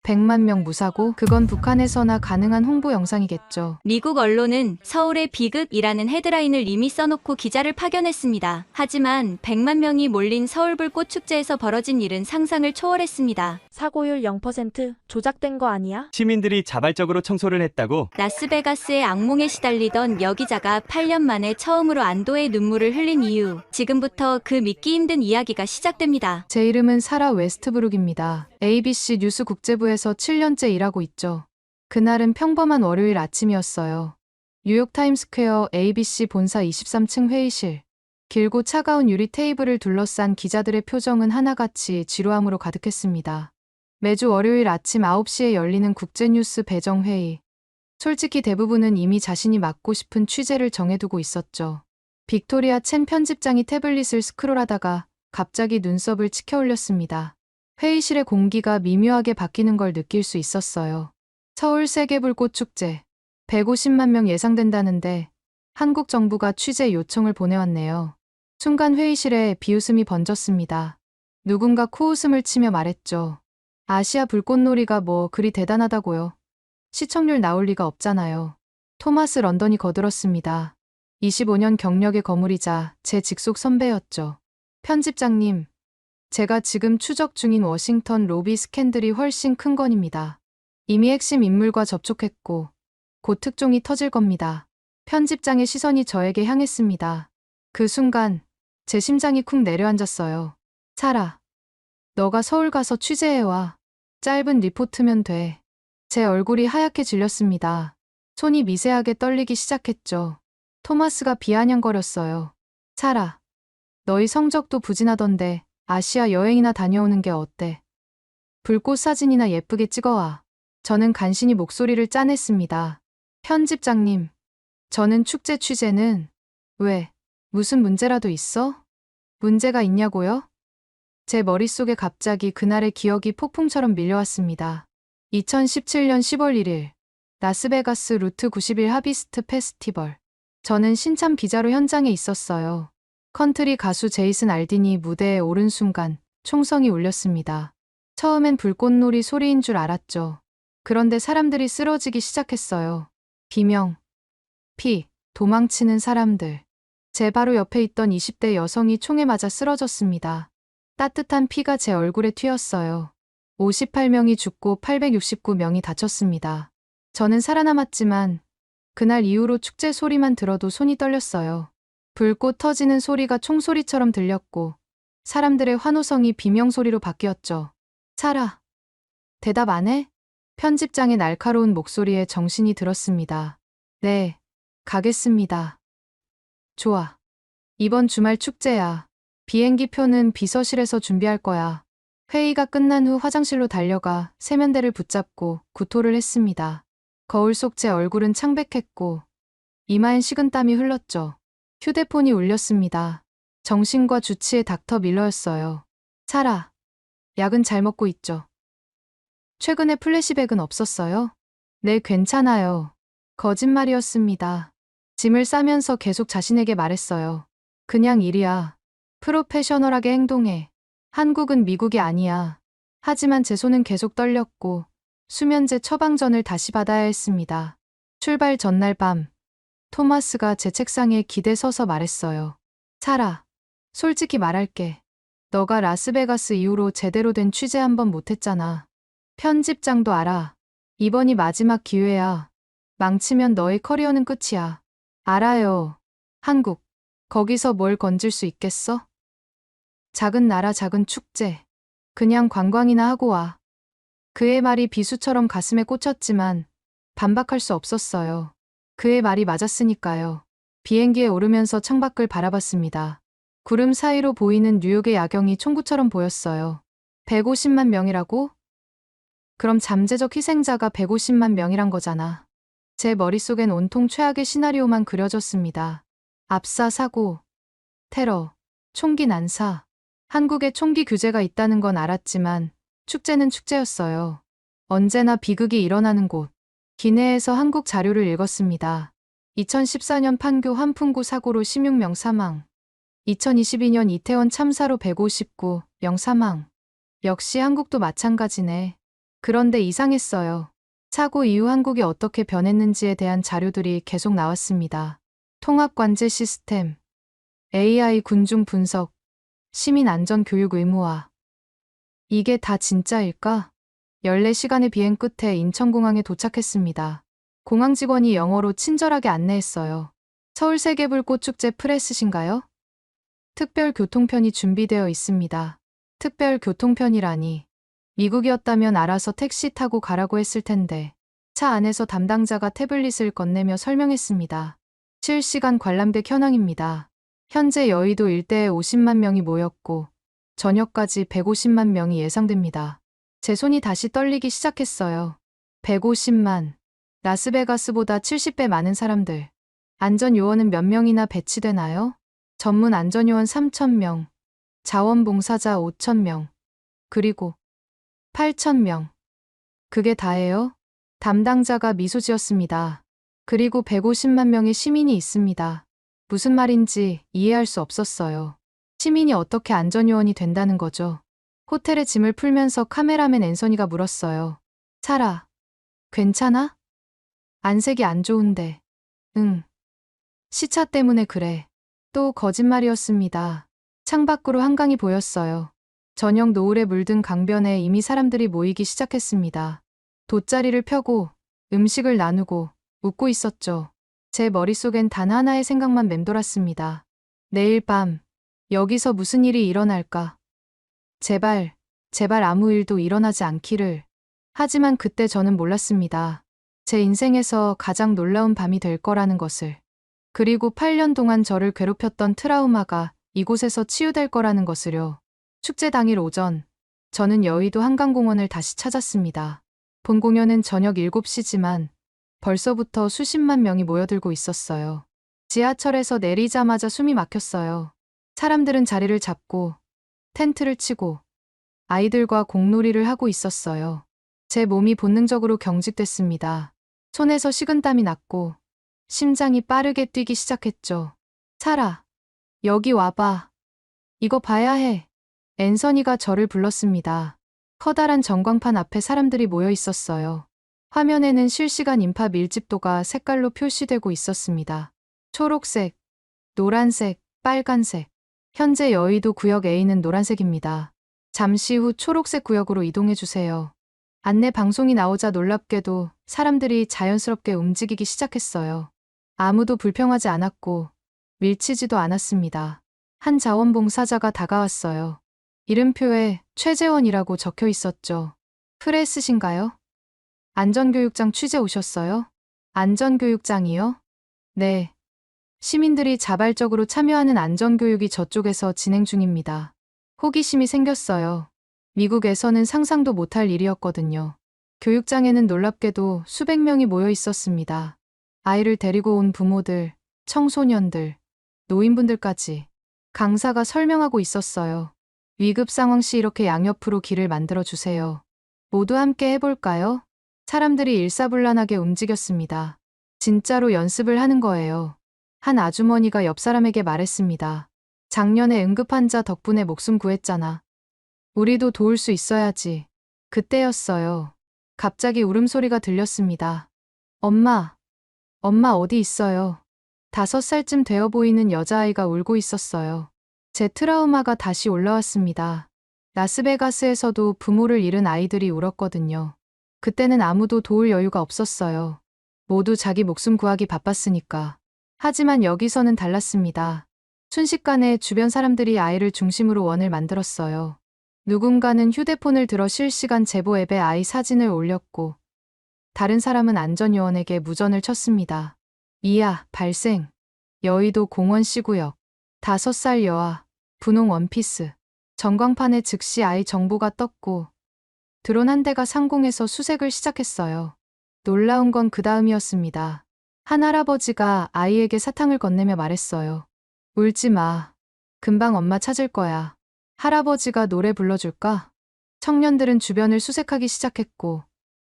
100만 명 무사고? 그건 북한에서나 가능한 홍보 영상이겠죠. 미국 언론은 서울의 비극이라는 헤드라인을 이미 써놓고 기자를 파견했습니다. 하지만 100만 명이 몰린 서울불꽃 축제에서 벌어진 일은 상상을 초월했습니다. 사고율 0% 조작된 거 아니야? 시민들이 자발적으로 청소를 했다고? 라스베가스의 악몽에 시달리던 여기자가 8년 만에 처음으로 안도의 눈물을 흘린 이유. 지금부터 그 믿기 힘든 이야기가 시작됩니다. 제 이름은 사라 웨스트브룩입니다. ABC 뉴스 국제부에서 7년째 일하고 있죠. 그날은 평범한 월요일 아침이었어요. 뉴욕 타임스퀘어 ABC 본사 23층 회의실. 길고 차가운 유리 테이블을 둘러싼 기자들의 표정은 하나같이 지루함으로 가득했습니다. 매주 월요일 아침 9시에 열리는 국제뉴스 배정회의. 솔직히 대부분은 이미 자신이 맡고 싶은 취재를 정해두고 있었죠. 빅토리아 첸 편집장이 태블릿을 스크롤하다가 갑자기 눈썹을 치켜 올렸습니다. 회의실의 공기가 미묘하게 바뀌는 걸 느낄 수 있었어요. 서울 세계불꽃축제 150만 명 예상된다는데 한국 정부가 취재 요청을 보내왔네요. 순간 회의실에 비웃음이 번졌습니다. 누군가 코웃음을 치며 말했죠. 아시아 불꽃놀이가 뭐 그리 대단하다고요. 시청률 나올 리가 없잖아요. 토마스 런던이 거들었습니다. 25년 경력의 거물이자 제 직속 선배였죠. 편집장님, 제가 지금 추적 중인 워싱턴 로비 스캔들이 훨씬 큰 건입니다. 이미 핵심 인물과 접촉했고 곧 특종이 터질 겁니다. 편집장의 시선이 저에게 향했습니다. 그 순간 제 심장이 쿵 내려앉았어요. 사라, 너가 서울 가서 취재해와. 짧은 리포트면 돼. 제 얼굴이 하얗게 질렸습니다. 손이 미세하게 떨리기 시작했죠. 토마스가 비아냥거렸어요. 사라, 너희 성적도 부진하던데 아시아 여행이나 다녀오는 게 어때? 불꽃 사진이나 예쁘게 찍어와. 저는 간신히 목소리를 짜냈습니다. 편집장님, 저는 축제 취재는 왜? 무슨 문제라도 있어? 문제가 있냐고요? 제 머릿속에 갑자기 그날의 기억이 폭풍처럼 밀려왔습니다. 2017년 10월 1일 라스베가스 루트 91 하비스트 페스티벌. 저는 신참 기자로 현장에 있었어요. 컨트리 가수 제이슨 알딘이 무대에 오른 순간 총성이 울렸습니다. 처음엔 불꽃놀이 소리인 줄 알았죠. 그런데 사람들이 쓰러지기 시작했어요. 비명, 피, 도망치는 사람들. 제 바로 옆에 있던 20대 여성이 총에 맞아 쓰러졌습니다. 따뜻한 피가 제 얼굴에 튀었어요. 58명이 죽고 869명이 다쳤습니다. 저는 살아남았지만 그날 이후로 축제 소리만 들어도 손이 떨렸어요. 불꽃 터지는 소리가 총소리처럼 들렸고 사람들의 환호성이 비명소리로 바뀌었죠. 사라, 대답 안 해? 편집장의 날카로운 목소리에 정신이 들었습니다. 네, 가겠습니다. 좋아. 이번 주말 축제야. 비행기 표는 비서실에서 준비할 거야. 회의가 끝난 후 화장실로 달려가 세면대를 붙잡고 구토를 했습니다. 거울 속 제 얼굴은 창백했고 이마엔 식은땀이 흘렀죠. 휴대폰이 울렸습니다. 정신과 주치의 닥터 밀러였어요. 사라, 약은 잘 먹고 있죠? 최근에 플래시백은 없었어요? 네, 괜찮아요. 거짓말이었습니다. 짐을 싸면서 계속 자신에게 말했어요. 그냥 일이야. 프로페셔널하게 행동해. 한국은 미국이 아니야. 하지만 제 손은 계속 떨렸고 수면제 처방전을 다시 받아야 했습니다. 출발 전날 밤 토마스가 제 책상에 기대 서서 말했어요. 사라, 솔직히 말할게. 너가 라스베가스 이후로 제대로 된 취재 한 번 못했잖아. 편집장도 알아. 이번이 마지막 기회야. 망치면 너의 커리어는 끝이야. 알아요. 한국. 거기서 뭘 건질 수 있겠어? 작은 나라 작은 축제. 그냥 관광이나 하고 와. 그의 말이 비수처럼 가슴에 꽂혔지만 반박할 수 없었어요. 그의 말이 맞았으니까요. 비행기에 오르면서 창밖을 바라봤습니다. 구름 사이로 보이는 뉴욕의 야경이 총구처럼 보였어요. 150만 명이라고? 그럼 잠재적 희생자가 150만 명이란 거잖아. 제 머릿속엔 온통 최악의 시나리오만 그려졌습니다. 압사 사고, 테러, 총기 난사. 한국에 총기 규제가 있다는 건 알았지만 축제는 축제였어요. 언제나 비극이 일어나는 곳. 기내에서 한국 자료를 읽었습니다. 2014년 판교 환풍구 사고로 16명 사망. 2022년 이태원 참사로 159명 사망. 역시 한국도 마찬가지네. 그런데 이상했어요. 사고 이후 한국이 어떻게 변했는지에 대한 자료들이 계속 나왔습니다. 통합관제 시스템, AI 군중 분석, 시민 안전 교육 의무화. 이게 다 진짜일까? 14시간의 비행 끝에 인천공항에 도착했습니다. 공항 직원이 영어로 친절하게 안내했어요. 서울 세계불꽃축제 프레스신가요? 특별 교통편이 준비되어 있습니다. 특별 교통편이라니. 미국이었다면 알아서 택시 타고 가라고 했을 텐데. 차 안에서 담당자가 태블릿을 건네며 설명했습니다. 실시간 관람객 현황입니다. 현재 여의도 일대에 50만 명이 모였고 저녁까지 150만 명이 예상됩니다. 제 손이 다시 떨리기 시작했어요. 150만. 라스베가스보다 70배 많은 사람들. 안전요원은 몇 명이나 배치되나요? 전문 안전요원 3,000명, 자원봉사자 5,000명, 그리고 8,000명. 그게 다예요? 담당자가 미소 지었습니다. 그리고 150만 명의 시민이 있습니다. 무슨 말인지 이해할 수 없었어요. 시민이 어떻게 안전요원이 된다는 거죠? 호텔에 짐을 풀면서 카메라맨 앤서니가 물었어요. 사라, 괜찮아? 안색이 안 좋은데. 응. 시차 때문에 그래. 또 거짓말이었습니다. 창밖으로 한강이 보였어요. 저녁 노을에 물든 강변에 이미 사람들이 모이기 시작했습니다. 돗자리를 펴고 음식을 나누고 웃고 있었죠. 제 머릿속엔 단 하나의 생각만 맴돌았습니다. 내일 밤 여기서 무슨 일이 일어날까? 제발 아무 일도 일어나지 않기를. 하지만 그때 저는 몰랐습니다. 제 인생에서 가장 놀라운 밤이 될 거라는 것을. 그리고 8년 동안 저를 괴롭혔던 트라우마가 이곳에서 치유될 거라는 것을요. 축제 당일 오전, 저는 여의도 한강공원을 다시 찾았습니다. 본 공연은 저녁 7시지만 벌써부터 수십만 명이 모여들고 있었어요. 지하철에서 내리자마자 숨이 막혔어요. 사람들은 자리를 잡고 텐트를 치고 아이들과 공놀이를 하고 있었어요. 제 몸이 본능적으로 경직됐습니다. 손에서 식은땀이 났고 심장이 빠르게 뛰기 시작했죠. 사라, 여기 와봐. 이거 봐야 해. 앤서니가 저를 불렀습니다. 커다란 전광판 앞에 사람들이 모여 있었어요. 화면에는 실시간 인파 밀집도가 색깔로 표시되고 있었습니다. 초록색, 노란색, 빨간색. 현재 여의도 구역 A는 노란색입니다. 잠시 후 초록색 구역으로 이동해 주세요. 안내 방송이 나오자 놀랍게도 사람들이 자연스럽게 움직이기 시작했어요. 아무도 불평하지 않았고 밀치지도 않았습니다. 한 자원봉사자가 다가왔어요. 이름표에 최재원이라고 적혀 있었죠. 프레스신가요? 안전교육장 취재 오셨어요? 안전교육장이요? 네. 시민들이 자발적으로 참여하는 안전교육이 저쪽에서 진행 중입니다. 호기심이 생겼어요. 미국에서는 상상도 못할 일이었거든요. 교육장에는 놀랍게도 수백 명이 모여 있었습니다. 아이를 데리고 온 부모들, 청소년들, 노인분들까지. 강사가 설명하고 있었어요. 위급 상황 시 이렇게 양옆으로 길을 만들어 주세요. 모두 함께 해볼까요? 사람들이 일사불란하게 움직였습니다. 진짜로 연습을 하는 거예요. 한 아주머니가 옆 사람에게 말했습니다. 작년에 응급환자 덕분에 목숨 구했잖아. 우리도 도울 수 있어야지. 그때였어요. 갑자기 울음소리가 들렸습니다. 엄마 어디 있어요? 5살쯤 되어 보이는 여자아이가 울고 있었어요. 제 트라우마가 다시 올라왔습니다. 라스베가스에서도 부모를 잃은 아이들이 울었거든요. 그때는 아무도 도울 여유가 없었어요. 모두 자기 목숨 구하기 바빴으니까. 하지만 여기서는 달랐습니다. 순식간에 주변 사람들이 아이를 중심으로 원을 만들었어요. 누군가는 휴대폰을 들어 실시간 제보 앱에 아이 사진을 올렸고 다른 사람은 안전요원에게 무전을 쳤습니다. 이야, 발생. 여의도 공원 C구역. 5살 여아, 분홍 원피스. 전광판에 즉시 아이 정보가 떴고 드론 한 대가 상공에서 수색을 시작했어요. 놀라운 건 그 다음이었습니다. 한 할아버지가 아이에게 사탕을 건네며 말했어요. 울지 마. 금방 엄마 찾을 거야. 할아버지가 노래 불러줄까? 청년들은 주변을 수색하기 시작했고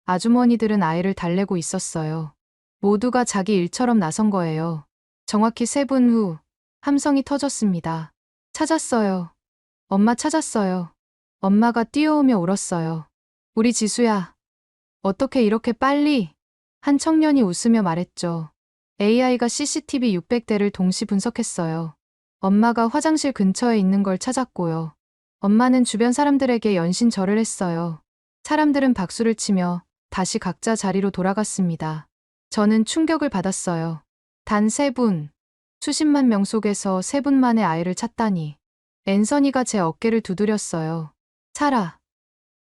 아주머니들은 아이를 달래고 있었어요. 모두가 자기 일처럼 나선 거예요. 정확히 3분 후 함성이 터졌습니다. 찾았어요. 엄마 찾았어요. 엄마가 뛰어오며 울었어요. 우리 지수야, 어떻게 이렇게 빨리? 한 청년이 웃으며 말했죠. AI가 CCTV 600대를 동시 분석했어요. 엄마가 화장실 근처에 있는 걸 찾았고요. 엄마는 주변 사람들에게 연신절을 했어요. 사람들은 박수를 치며 다시 각자 자리로 돌아갔습니다. 저는 충격을 받았어요. 단 3분, 수십만 명 속에서 3분 만에 아이를 찾다니. 앤서니가 제 어깨를 두드렸어요. 사라,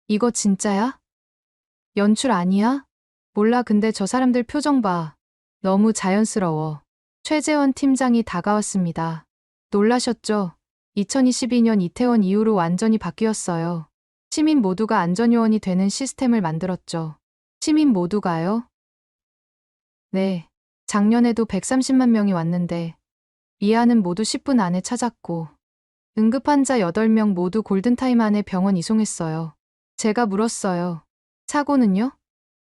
이거 진짜야? 연출 아니야? 몰라, 근데 저 사람들 표정 봐. 너무 자연스러워. 최재원 팀장이 다가왔습니다. 놀라셨죠? 2022년 이태원 이후로 완전히 바뀌었어요. 시민 모두가 안전요원이 되는 시스템을 만들었죠. 시민 모두가요? 네. 작년에도 130만 명이 왔는데 이하는 모두 10분 안에 찾았고 응급환자 8명 모두 골든타임 안에 병원 이송했어요. 제가 물었어요. 사고는요?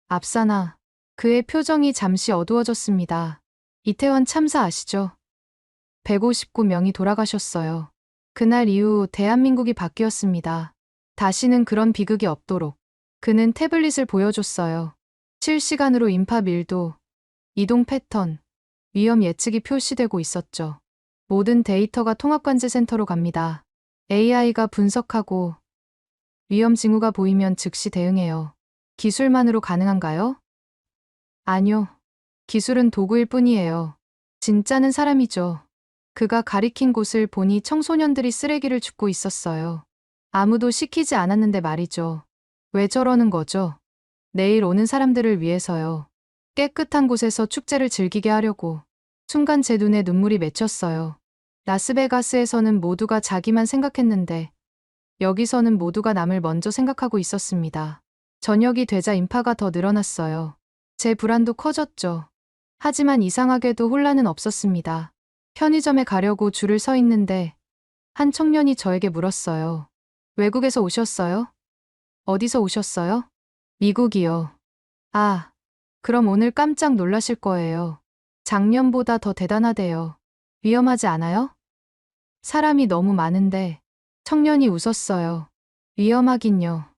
앞사나. 그의 표정이 잠시 어두워졌습니다. 이태원 참사 아시죠? 159명이 돌아가셨어요. 그날 이후 대한민국이 바뀌었습니다. 다시는 그런 비극이 없도록. 그는 태블릿을 보여줬어요. 실시간으로 인파 밀도, 이동 패턴, 위험 예측이 표시되고 있었죠. 모든 데이터가 통합관제센터로 갑니다. AI가 분석하고 위험 징후가 보이면 즉시 대응해요. 기술만으로 가능한가요? 아니요. 기술은 도구일 뿐이에요. 진짜는 사람이죠. 그가 가리킨 곳을 보니 청소년들이 쓰레기를 줍고 있었어요. 아무도 시키지 않았는데 말이죠. 왜 저러는 거죠? 내일 오는 사람들을 위해서요. 깨끗한 곳에서 축제를 즐기게 하려고. 순간 제 눈에 눈물이 맺혔어요. 라스베가스에서는 모두가 자기만 생각했는데 여기서는 모두가 남을 먼저 생각하고 있었습니다. 저녁이 되자 인파가 더 늘어났어요. 제 불안도 커졌죠. 하지만 이상하게도 혼란은 없었습니다. 편의점에 가려고 줄을 서 있는데 한 청년이 저에게 물었어요. 외국에서 오셨어요? 어디서 오셨어요? 미국이요. 아, 그럼 오늘 깜짝 놀라실 거예요. 작년보다 더 대단하대요. 위험하지 않아요? 사람이 너무 많은데. 청년이 웃었어요. 위험하긴요.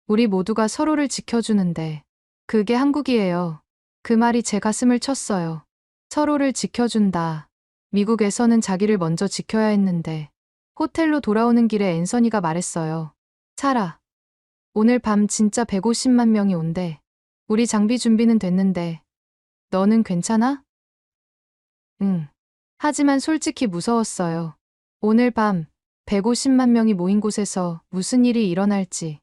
우리 모두가 서로를 지켜주는데. 그게 한국이에요. 그 말이 제 가슴을 쳤어요. 서로를 지켜준다. 미국에서는 자기를 먼저 지켜야 했는데. 호텔로 돌아오는 길에 앤서니가 말했어요. 사라, 오늘 밤 진짜 150만 명이 온대. 우리 장비 준비는 됐는데. 너는 괜찮아? 응. 하지만 솔직히 무서웠어요. 오늘 밤 150만 명이 모인 곳에서 무슨 일이 일어날지.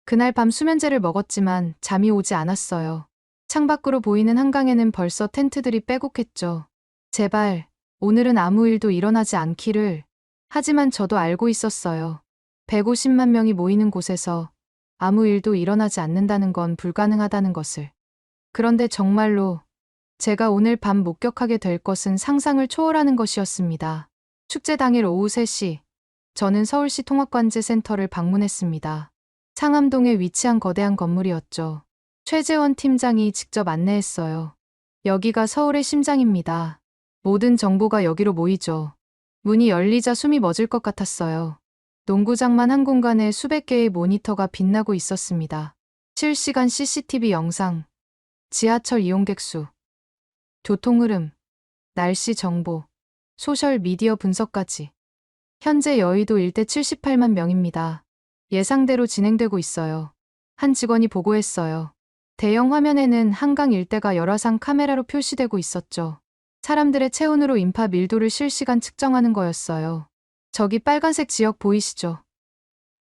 그날 밤 수면제를 먹었지만 잠이 오지 않았어요. 창밖으로 보이는 한강에는 벌써 텐트들이 빼곡했죠. 제발, 오늘은 아무 일도 일어나지 않기를. 하지만 저도 알고 있었어요. 150만 명이 모이는 곳에서 아무 일도 일어나지 않는다는 건 불가능하다는 것을. 그런데 정말로 제가 오늘 밤 목격하게 될 것은 상상을 초월하는 것이었습니다. 축제 당일 오후 3시, 저는 서울시 통합관제센터를 방문했습니다. 상암동에 위치한 거대한 건물이었죠. 최재원 팀장이 직접 안내했어요. 여기가 서울의 심장입니다. 모든 정보가 여기로 모이죠. 문이 열리자 숨이 멎을 것 같았어요. 농구장만 한 공간에 수백 개의 모니터가 빛나고 있었습니다. 실시간 CCTV 영상, 지하철 이용객 수, 교통 흐름, 날씨 정보, 소셜 미디어 분석까지. 현재 여의도 일대 78만 명입니다. 예상대로 진행되고 있어요. 한 직원이 보고했어요. 대형 화면에는 한강 일대가 열화상 카메라로 표시되고 있었죠. 사람들의 체온으로 인파 밀도를 실시간 측정하는 거였어요. 저기 빨간색 지역 보이시죠?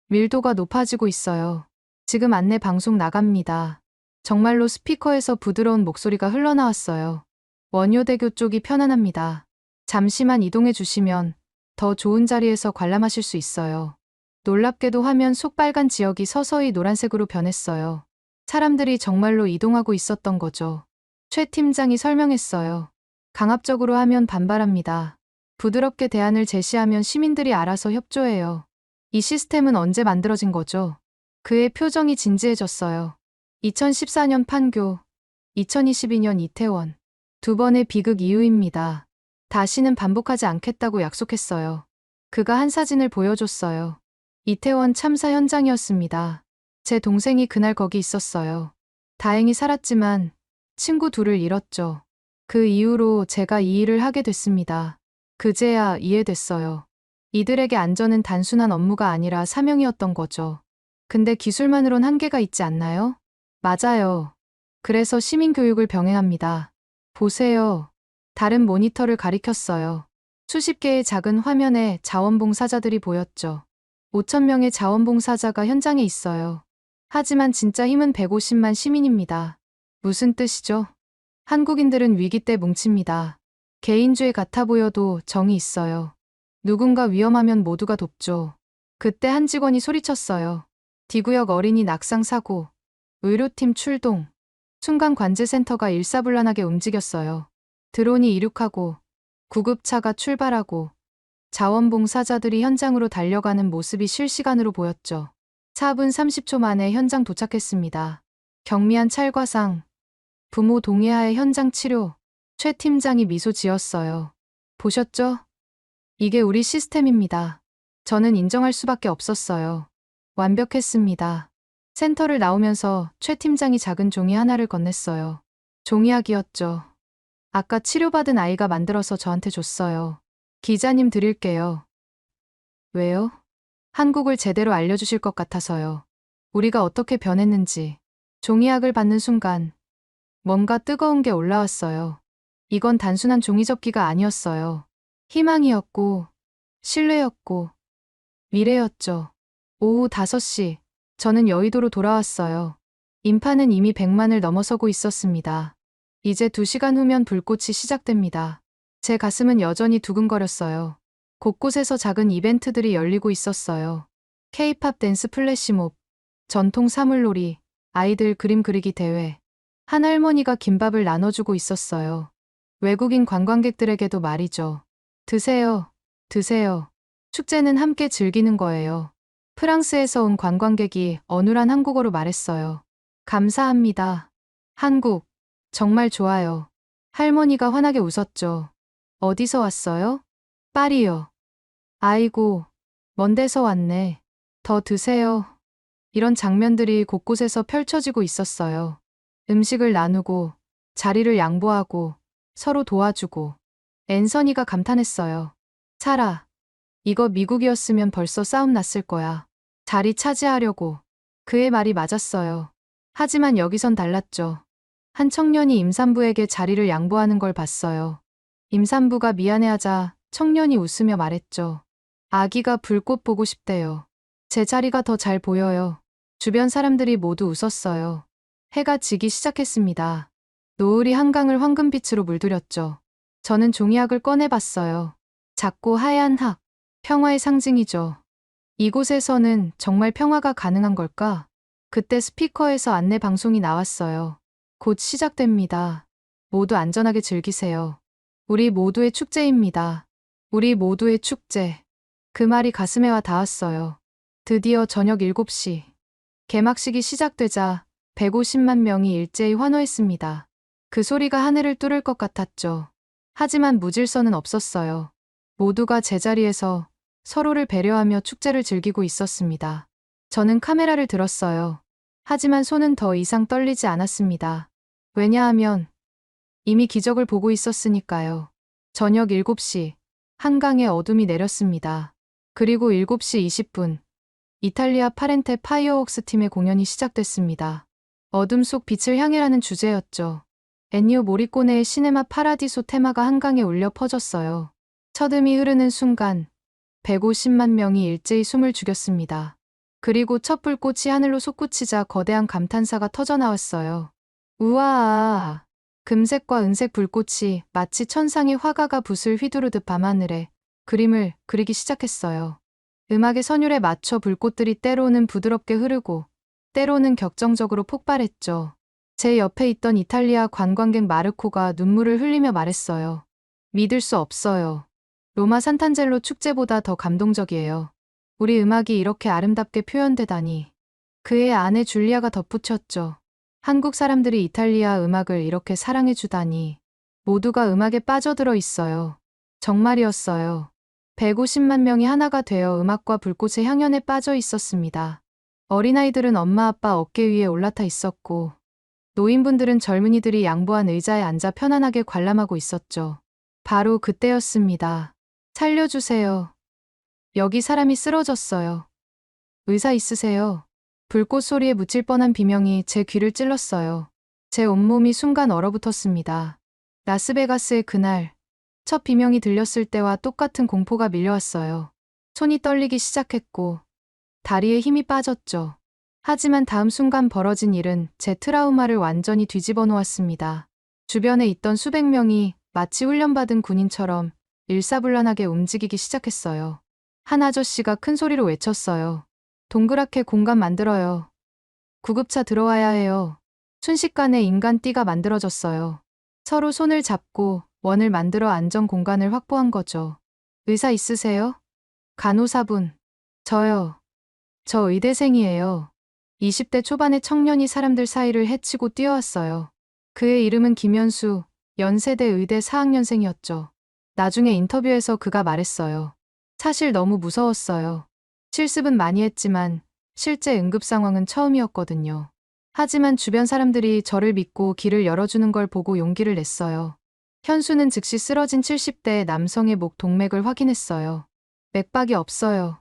밀도가 높아지고 있어요. 지금 안내 방송 나갑니다. 정말로 스피커에서 부드러운 목소리가 흘러나왔어요. 원효대교 쪽이 편안합니다. 잠시만 이동해 주시면 더 좋은 자리에서 관람하실 수 있어요. 놀랍게도 화면 속 빨간 지역이 서서히 노란색으로 변했어요. 사람들이 정말로 이동하고 있었던 거죠. 최 팀장이 설명했어요. 강압적으로 하면 반발합니다. 부드럽게 대안을 제시하면 시민들이 알아서 협조해요. 이 시스템은 언제 만들어진 거죠? 그의 표정이 진지해졌어요. 2014년 판교, 2022년 이태원. 2번의 비극 이후입니다. 다시는 반복하지 않겠다고 약속했어요. 그가 한 사진을 보여줬어요. 이태원 참사 현장이었습니다. 제 동생이 그날 거기 있었어요. 다행히 살았지만 친구 둘을 잃었죠. 그 이후로 제가 이 일을 하게 됐습니다. 그제야 이해됐어요. 이들에게 안전은 단순한 업무가 아니라 사명이었던 거죠. 근데 기술만으론 한계가 있지 않나요? 맞아요. 그래서 시민교육을 병행합니다. 보세요. 다른 모니터를 가리켰어요. 수십 개의 작은 화면에 자원봉사자들이 보였죠. 5천 명의 자원봉사자가 현장에 있어요. 하지만 진짜 힘은 150만 시민입니다. 무슨 뜻이죠? 한국인들은 위기 때 뭉칩니다. 개인주의 같아 보여도 정이 있어요. 누군가 위험하면 모두가 돕죠. 그때 한 직원이 소리쳤어요. D구역 어린이 낙상 사고, 의료팀 출동. 순간 관제센터가 일사불란하게 움직였어요. 드론이 이륙하고, 구급차가 출발하고, 자원봉사자들이 현장으로 달려가는 모습이 실시간으로 보였죠. 4분 30초 만에 현장 도착했습니다. 경미한 찰과상, 부모 동의하에 현장 치료, 최 팀장이 미소 지었어요. 보셨죠? 이게 우리 시스템입니다. 저는 인정할 수밖에 없었어요. 완벽했습니다. 센터를 나오면서 최 팀장이 작은 종이 하나를 건넸어요. 종이학이었죠. 아까 치료받은 아이가 만들어서 저한테 줬어요. 기자님 드릴게요. 왜요? 한국을 제대로 알려주실 것 같아서요. 우리가 어떻게 변했는지. 종이학을 받는 순간 뭔가 뜨거운 게 올라왔어요. 이건 단순한 종이접기가 아니었어요. 희망이었고, 신뢰였고, 미래였죠. 오후 5시, 저는 여의도로 돌아왔어요. 인파는 이미 100만을 넘어서고 있었습니다. 이제 2시간 후면 불꽃이 시작됩니다. 제 가슴은 여전히 두근거렸어요. 곳곳에서 작은 이벤트들이 열리고 있었어요. K-팝 댄스 플래시몹, 전통 사물놀이, 아이들 그림 그리기 대회. 한 할머니가 김밥을 나눠주고 있었어요. 외국인 관광객들에게도 말이죠. 드세요, 드세요. 축제는 함께 즐기는 거예요. 프랑스에서 온 관광객이 어눌한 한국어로 말했어요. 감사합니다. 한국, 정말 좋아요. 할머니가 환하게 웃었죠. 어디서 왔어요? 파리요. 아이고, 먼 데서 왔네. 더 드세요. 이런 장면들이 곳곳에서 펼쳐지고 있었어요. 음식을 나누고, 자리를 양보하고, 서로 도와주고. 앤서니가 감탄했어요. 차라, 이거 미국이었으면 벌써 싸움 났을 거야. 자리 차지하려고. 그의 말이 맞았어요. 하지만 여기선 달랐죠. 한 청년이 임산부에게 자리를 양보하는 걸 봤어요. 임산부가 미안해하자 청년이 웃으며 말했죠. 아기가 불꽃 보고 싶대요. 제 자리가 더 잘 보여요. 주변 사람들이 모두 웃었어요. 해가 지기 시작했습니다. 노을이 한강을 황금빛으로 물들였죠. 저는 종이학을 꺼내봤어요. 작고 하얀 학, 평화의 상징이죠. 이곳에서는 정말 평화가 가능한 걸까? 그때 스피커에서 안내 방송이 나왔어요. 곧 시작됩니다. 모두 안전하게 즐기세요. 우리 모두의 축제입니다. 우리 모두의 축제. 그 말이 가슴에 와 닿았어요. 드디어 저녁 7시. 개막식이 시작되자 150만 명이 일제히 환호했습니다. 그 소리가 하늘을 뚫을 것 같았죠. 하지만 무질서는 없었어요. 모두가 제자리에서 서로를 배려하며 축제를 즐기고 있었습니다. 저는 카메라를 들었어요. 하지만 손은 더 이상 떨리지 않았습니다. 왜냐하면 이미 기적을 보고 있었으니까요. 저녁 7시, 한강에 어둠이 내렸습니다. 그리고 7시 20분, 이탈리아 파렌테 파이어웍스 팀의 공연이 시작됐습니다. 어둠 속 빛을 향해라는 주제였죠. 엔니오 모리꼬네의 시네마 파라디소 테마가 한강에 울려 퍼졌어요. 첫음이 흐르는 순간 150만 명이 일제히 숨을 죽였습니다. 그리고 첫 불꽃이 하늘로 솟구치자 거대한 감탄사가 터져나왔어요. 우와! 금색과 은색 불꽃이 마치 천상의 화가가 붓을 휘두르듯 밤하늘에 그림을 그리기 시작했어요. 음악의 선율에 맞춰 불꽃들이 때로는 부드럽게 흐르고 때로는 격정적으로 폭발했죠. 제 옆에 있던 이탈리아 관광객 마르코가 눈물을 흘리며 말했어요. 믿을 수 없어요. 로마 산탄젤로 축제보다 더 감동적이에요. 우리 음악이 이렇게 아름답게 표현되다니. 그의 아내 줄리아가 덧붙였죠. 한국 사람들이 이탈리아 음악을 이렇게 사랑해주다니. 모두가 음악에 빠져들어 있어요. 정말이었어요. 150만 명이 하나가 되어 음악과 불꽃의 향연에 빠져 있었습니다. 어린아이들은 엄마 아빠 어깨 위에 올라타 있었고 노인분들은 젊은이들이 양보한 의자에 앉아 편안하게 관람하고 있었죠. 바로 그때였습니다. 살려주세요. 여기 사람이 쓰러졌어요. 의사 있으세요? 불꽃 소리에 묻힐 뻔한 비명이 제 귀를 찔렀어요. 제 온몸이 순간 얼어붙었습니다. 라스베가스의 그날, 첫 비명이 들렸을 때와 똑같은 공포가 밀려왔어요. 손이 떨리기 시작했고, 다리에 힘이 빠졌죠. 하지만 다음 순간 벌어진 일은 제 트라우마를 완전히 뒤집어 놓았습니다. 주변에 있던 수백 명이 마치 훈련받은 군인처럼 일사불란하게 움직이기 시작했어요. 한 아저씨가 큰 소리로 외쳤어요. 동그랗게 공간 만들어요. 구급차 들어와야 해요. 순식간에 인간 띠가 만들어졌어요. 서로 손을 잡고 원을 만들어 안전 공간을 확보한 거죠. 의사 있으세요? 간호사분. 저요. 저 의대생이에요. 20대 초반의 청년이 사람들 사이를 헤치고 뛰어왔어요. 그의 이름은 김현수, 연세대 의대 4학년생이었죠. 나중에 인터뷰에서 그가 말했어요. 사실 너무 무서웠어요. 실습은 많이 했지만 실제 응급 상황은 처음이었거든요. 하지만 주변 사람들이 저를 믿고 길을 열어주는 걸 보고 용기를 냈어요. 현수는 즉시 쓰러진 70대 남성의 목 동맥을 확인했어요. 맥박이 없어요.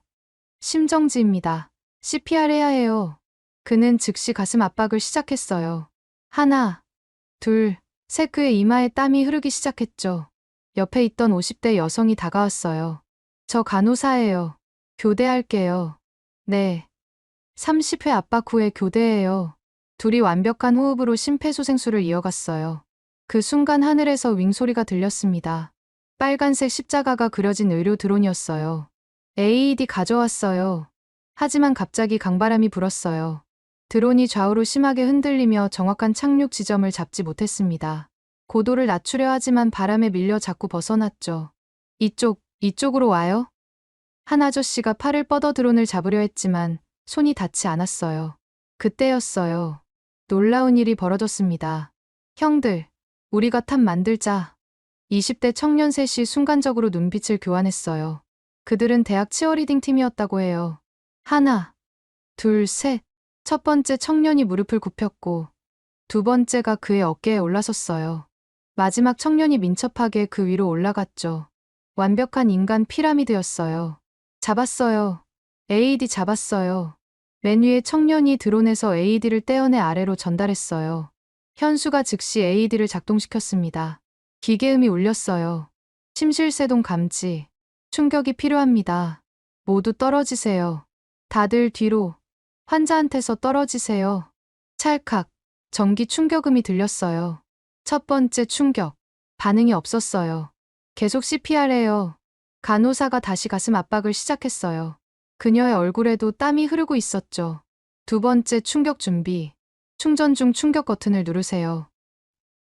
심정지입니다. CPR 해야 해요. 그는 즉시 가슴 압박을 시작했어요. 하나, 둘, 셋. 그의 이마에 땀이 흐르기 시작했죠. 옆에 있던 50대 여성이 다가왔어요. 저 간호사예요. 교대할게요. 네. 30회 압박 후에 교대해요. 둘이 완벽한 호흡으로 심폐소생술을 이어갔어요. 그 순간 하늘에서 윙소리가 들렸습니다. 빨간색 십자가가 그려진 의료 드론이었어요. AED 가져왔어요. 하지만 갑자기 강바람이 불었어요. 드론이 좌우로 심하게 흔들리며 정확한 착륙 지점을 잡지 못했습니다. 고도를 낮추려 하지만 바람에 밀려 자꾸 벗어났죠. 이쪽으로 와요? 한 아저씨가 팔을 뻗어 드론을 잡으려 했지만 손이 닿지 않았어요. 그때였어요. 놀라운 일이 벌어졌습니다. 형들, 우리가 탑 만들자. 20대 청년 셋이 순간적으로 눈빛을 교환했어요. 그들은 대학 치어리딩 팀이었다고 해요. 하나, 둘, 셋. 첫 번째 청년이 무릎을 굽혔고 두 번째가 그의 어깨에 올라섰어요. 마지막 청년이 민첩하게 그 위로 올라갔죠. 완벽한 인간 피라미드였어요. 잡았어요. AED 잡았어요. 맨 위에 청년이 드론에서 AED를 떼어내 아래로 전달했어요. 현수가 즉시 AED를 작동시켰습니다. 기계음이 울렸어요. 심실세동 감지. 충격이 필요합니다. 모두 떨어지세요. 다들 뒤로. 환자한테서 떨어지세요. 찰칵. 전기 충격음이 들렸어요. 첫 번째 충격. 반응이 없었어요. 계속 CPR 해요. 간호사가 다시 가슴 압박을 시작했어요. 그녀의 얼굴에도 땀이 흐르고 있었죠. 두 번째 충격 준비. 충전 중 충격 버튼을 누르세요.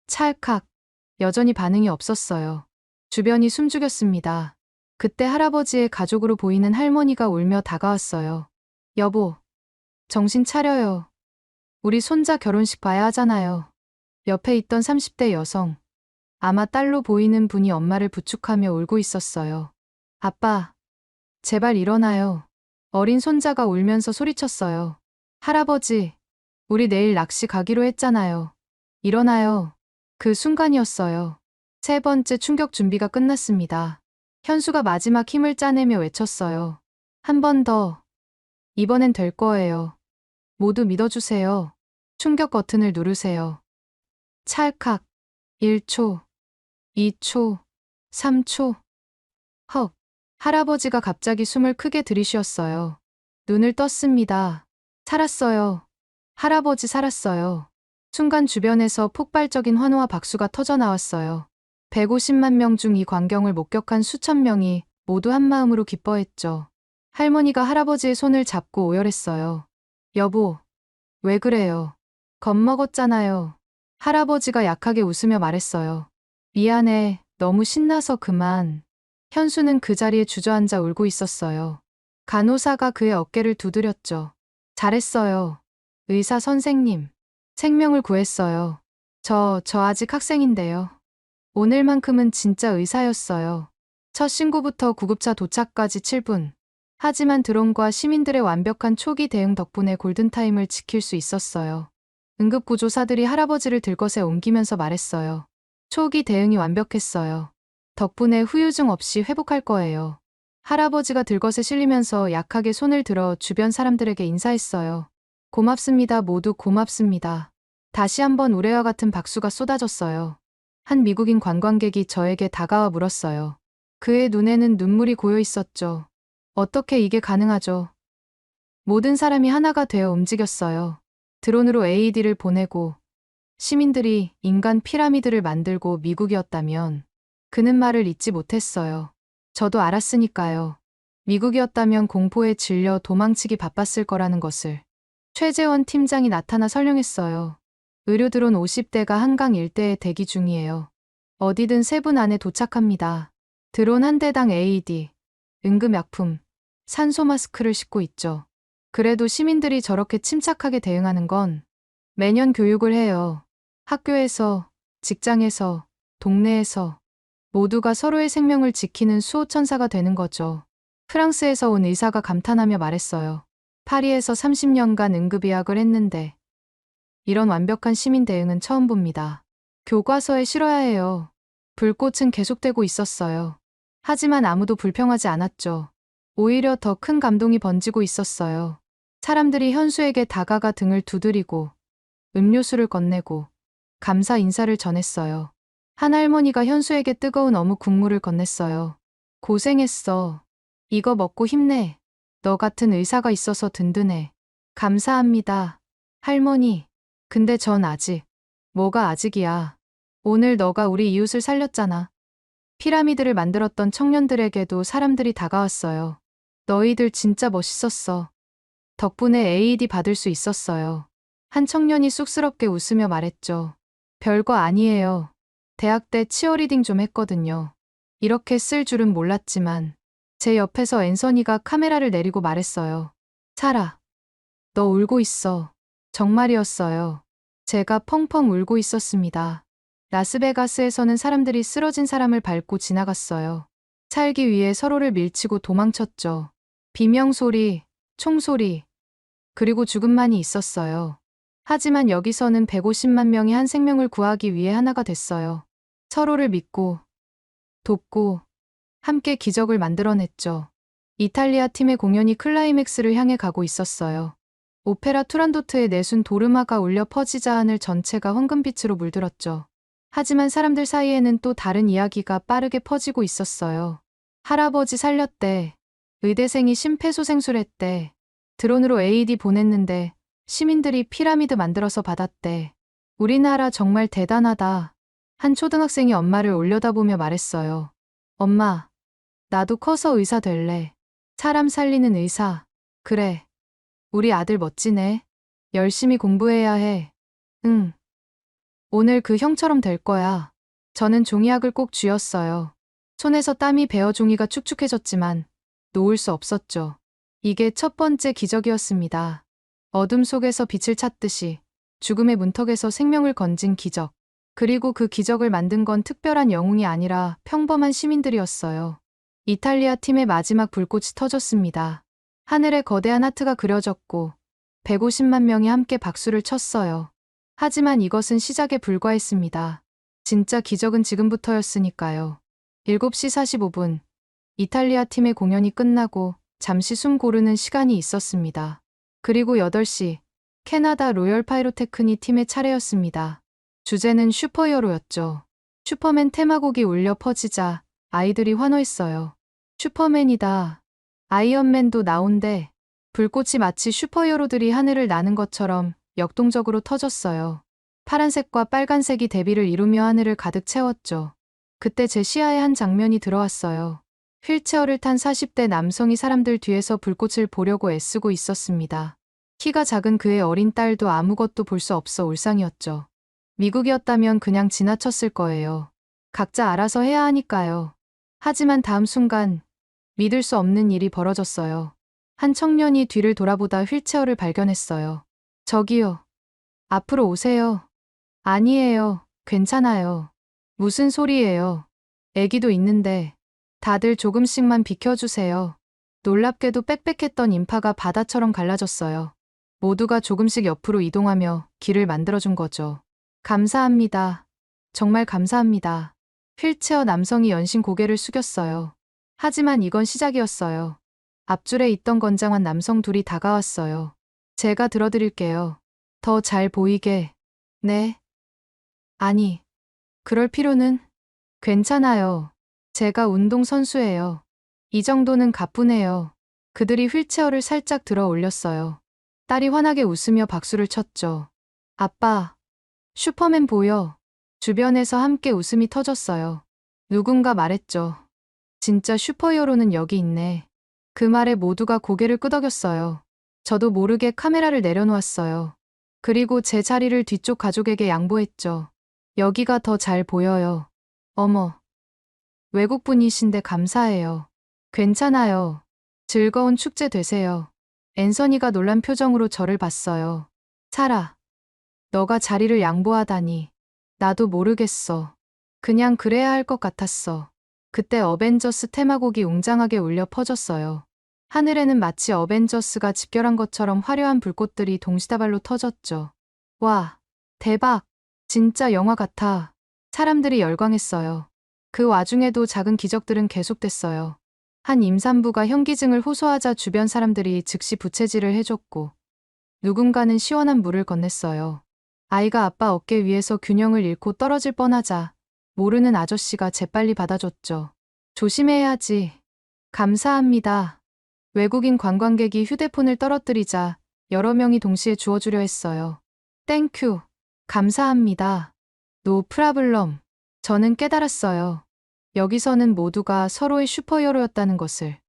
찰칵. 여전히 반응이 없었어요. 주변이 숨죽였습니다. 그때 할아버지의 가족으로 보이는 할머니가 울며 다가왔어요. 여보, 정신 차려요. 우리 손자 결혼식 봐야 하잖아요. 옆에 있던 30대 여성, 아마 딸로 보이는 분이 엄마를 부축하며 울고 있었어요. 아빠, 제발 일어나요. 어린 손자가 울면서 소리쳤어요. 할아버지, 우리 내일 낚시 가기로 했잖아요. 일어나요. 그 순간이었어요. 세 번째 충격 준비가 끝났습니다. 현수가 마지막 힘을 짜내며 외쳤어요. 한 번 더. 이번엔 될 거예요. 모두 믿어주세요. 충격 버튼을 누르세요. 찰칵. 1초, 2초, 3초. 헉. 할아버지가 갑자기 숨을 크게 들이쉬었어요. 눈을 떴습니다. 살았어요. 할아버지 살았어요. 순간 주변에서 폭발적인 환호와 박수가 터져 나왔어요. 150만 명 중 이 광경을 목격한 수천 명이 모두 한마음으로 기뻐했죠. 할머니가 할아버지의 손을 잡고 오열했어요. 여보, 왜 그래요? 겁먹었잖아요. 할아버지가 약하게 웃으며 말했어요. 미안해, 너무 신나서 그만. 현수는 그 자리에 주저앉아 울고 있었어요. 간호사가 그의 어깨를 두드렸죠. 잘했어요. 의사 선생님. 생명을 구했어요. 저 아직 학생인데요. 오늘만큼은 진짜 의사였어요. 첫 신고부터 구급차 도착까지 7분. 하지만 드론과 시민들의 완벽한 초기 대응 덕분에 골든타임을 지킬 수 있었어요. 응급구조사들이 할아버지를 들것에 옮기면서 말했어요. 초기 대응이 완벽했어요. 덕분에 후유증 없이 회복할 거예요. 할아버지가 들것에 실리면서 약하게 손을 들어 주변 사람들에게 인사했어요. 고맙습니다. 모두 고맙습니다. 다시 한번 우레와 같은 박수가 쏟아졌어요. 한 미국인 관광객이 저에게 다가와 물었어요. 그의 눈에는 눈물이 고여 있었죠. 어떻게 이게 가능하죠? 모든 사람이 하나가 되어 움직였어요. 드론으로 AED를 보내고 시민들이 인간 피라미드를 만들고 미국이었다면 그는 말을 잊지 못했어요. 저도 알았으니까요. 미국이었다면 공포에 질려 도망치기 바빴을 거라는 것을. 최재원 팀장이 나타나 설명했어요. 의료 드론 50대가 한강 일대에 대기 중이에요. 어디든 3분 안에 도착합니다. 드론 한 대당 AED, 응급약품, 산소 마스크를 싣고 있죠. 그래도 시민들이 저렇게 침착하게 대응하는 건 매년 교육을 해요. 학교에서, 직장에서, 동네에서 모두가 서로의 생명을 지키는 수호천사가 되는 거죠. 프랑스에서 온 의사가 감탄하며 말했어요. 파리에서 30년간 응급의학을 했는데 이런 완벽한 시민 대응은 처음 봅니다. 교과서에 실어야 해요. 불꽃은 계속되고 있었어요. 하지만 아무도 불평하지 않았죠. 오히려 더 큰 감동이 번지고 있었어요. 사람들이 현수에게 다가가 등을 두드리고 음료수를 건네고 감사 인사를 전했어요. 한 할머니가 현수에게 뜨거운 어묵 국물을 건넸어요. 고생했어. 이거 먹고 힘내. 너 같은 의사가 있어서 든든해. 감사합니다. 할머니. 근데 전 아직. 뭐가 아직이야. 오늘 너가 우리 이웃을 살렸잖아. 피라미드를 만들었던 청년들에게도 사람들이 다가왔어요. 너희들 진짜 멋있었어. 덕분에 AED 받을 수 있었어요. 한 청년이 쑥스럽게 웃으며 말했죠. 별거 아니에요. 대학 때 치어리딩 좀 했거든요. 이렇게 쓸 줄은 몰랐지만 제 옆에서 앤서니가 카메라를 내리고 말했어요. 사라, 너 울고 있어. 정말이었어요. 제가 펑펑 울고 있었습니다. 라스베가스에서는 사람들이 쓰러진 사람을 밟고 지나갔어요. 살기 위해 서로를 밀치고 도망쳤죠. 비명소리, 총소리, 그리고 죽음만이 있었어요. 하지만 여기서는 150만 명이 한 생명을 구하기 위해 하나가 됐어요. 서로를 믿고, 돕고, 함께 기적을 만들어냈죠. 이탈리아 팀의 공연이 클라이맥스를 향해 가고 있었어요. 오페라 투란도트의 내순 도르마가 울려 퍼지자 하늘 전체가 황금빛으로 물들었죠. 하지만 사람들 사이에는 또 다른 이야기가 빠르게 퍼지고 있었어요. 할아버지 살렸대. 의대생이 심폐소생술했대. 드론으로 AED 보냈는데 시민들이 피라미드 만들어서 받았대. 우리나라 정말 대단하다. 한 초등학생이 엄마를 올려다보며 말했어요. 엄마, 나도 커서 의사 될래. 사람 살리는 의사. 그래. 우리 아들 멋지네. 열심히 공부해야 해. 응. 오늘 그 형처럼 될 거야. 저는 종이학을 꼭 쥐었어요. 손에서 땀이 배어 종이가 축축해졌지만 놓을 수 없었죠. 이게 첫 번째 기적이었습니다. 어둠 속에서 빛을 찾듯이 죽음의 문턱에서 생명을 건진 기적. 그리고 그 기적을 만든 건 특별한 영웅이 아니라 평범한 시민들이었어요. 이탈리아 팀의 마지막 불꽃이 터졌습니다. 하늘에 거대한 하트가 그려졌고 150만 명이 함께 박수를 쳤어요. 하지만 이것은 시작에 불과했습니다. 진짜 기적은 지금부터였으니까요. 7시 45분, 이탈리아 팀의 공연이 끝나고 잠시 숨 고르는 시간이 있었습니다. 그리고 8시, 캐나다 로열 파이로테크니 팀의 차례였습니다. 주제는 슈퍼히어로였죠. 슈퍼맨 테마곡이 울려 퍼지자 아이들이 환호했어요. 슈퍼맨이다. 아이언맨도 나온대. 불꽃이 마치 슈퍼히어로들이 하늘을 나는 것처럼 역동적으로 터졌어요. 파란색과 빨간색이 대비를 이루며 하늘을 가득 채웠죠. 그때 제 시야에 한 장면이 들어왔어요. 휠체어를 탄 40대 남성이 사람들 뒤에서 불꽃을 보려고 애쓰고 있었습니다. 키가 작은 그의 어린 딸도 아무것도 볼 수 없어 울상이었죠. 미국이었다면 그냥 지나쳤을 거예요. 각자 알아서 해야 하니까요. 하지만 다음 순간 믿을 수 없는 일이 벌어졌어요. 한 청년이 뒤를 돌아보다 휠체어를 발견했어요. 저기요. 앞으로 오세요. 아니에요. 괜찮아요. 무슨 소리예요. 애기도 있는데. 다들 조금씩만 비켜주세요. 놀랍게도 빽빽했던 인파가 바다처럼 갈라졌어요. 모두가 조금씩 옆으로 이동하며 길을 만들어준 거죠. 감사합니다. 정말 감사합니다. 휠체어 남성이 연신 고개를 숙였어요. 하지만 이건 시작이었어요. 앞줄에 있던 건장한 남성 둘이 다가왔어요. 제가 들어드릴게요. 더 잘 보이게. 네. 아니, 그럴 필요는? 괜찮아요. 제가 운동선수예요. 이 정도는 가뿐해요. 그들이 휠체어를 살짝 들어 올렸어요. 딸이 환하게 웃으며 박수를 쳤죠. 아빠, 슈퍼맨 보여. 주변에서 함께 웃음이 터졌어요. 누군가 말했죠. 진짜 슈퍼히어로는 여기 있네. 그 말에 모두가 고개를 끄덕였어요. 저도 모르게 카메라를 내려놓았어요. 그리고 제 자리를 뒤쪽 가족에게 양보했죠. 여기가 더 잘 보여요. 어머. 외국분이신데 감사해요. 괜찮아요. 즐거운 축제 되세요. 앤서니가 놀란 표정으로 저를 봤어요. 사라. 너가 자리를 양보하다니. 나도 모르겠어. 그냥 그래야 할 것 같았어. 그때 어벤져스 테마곡이 웅장하게 울려 퍼졌어요. 하늘에는 마치 어벤져스가 집결한 것처럼 화려한 불꽃들이 동시다발로 터졌죠. 와, 대박. 진짜 영화 같아. 사람들이 열광했어요. 그 와중에도 작은 기적들은 계속됐어요. 한 임산부가 현기증을 호소하자 주변 사람들이 즉시 부채질을 해줬고, 누군가는 시원한 물을 건넸어요. 아이가 아빠 어깨 위에서 균형을 잃고 떨어질 뻔하자 모르는 아저씨가 재빨리 받아줬죠. 조심해야지. 감사합니다. 외국인 관광객이 휴대폰을 떨어뜨리자 여러 명이 동시에 주워주려 했어요. 땡큐. 감사합니다. 노 프라블럼. 저는 깨달았어요. 여기서는 모두가 서로의 슈퍼히어로였다는 것을.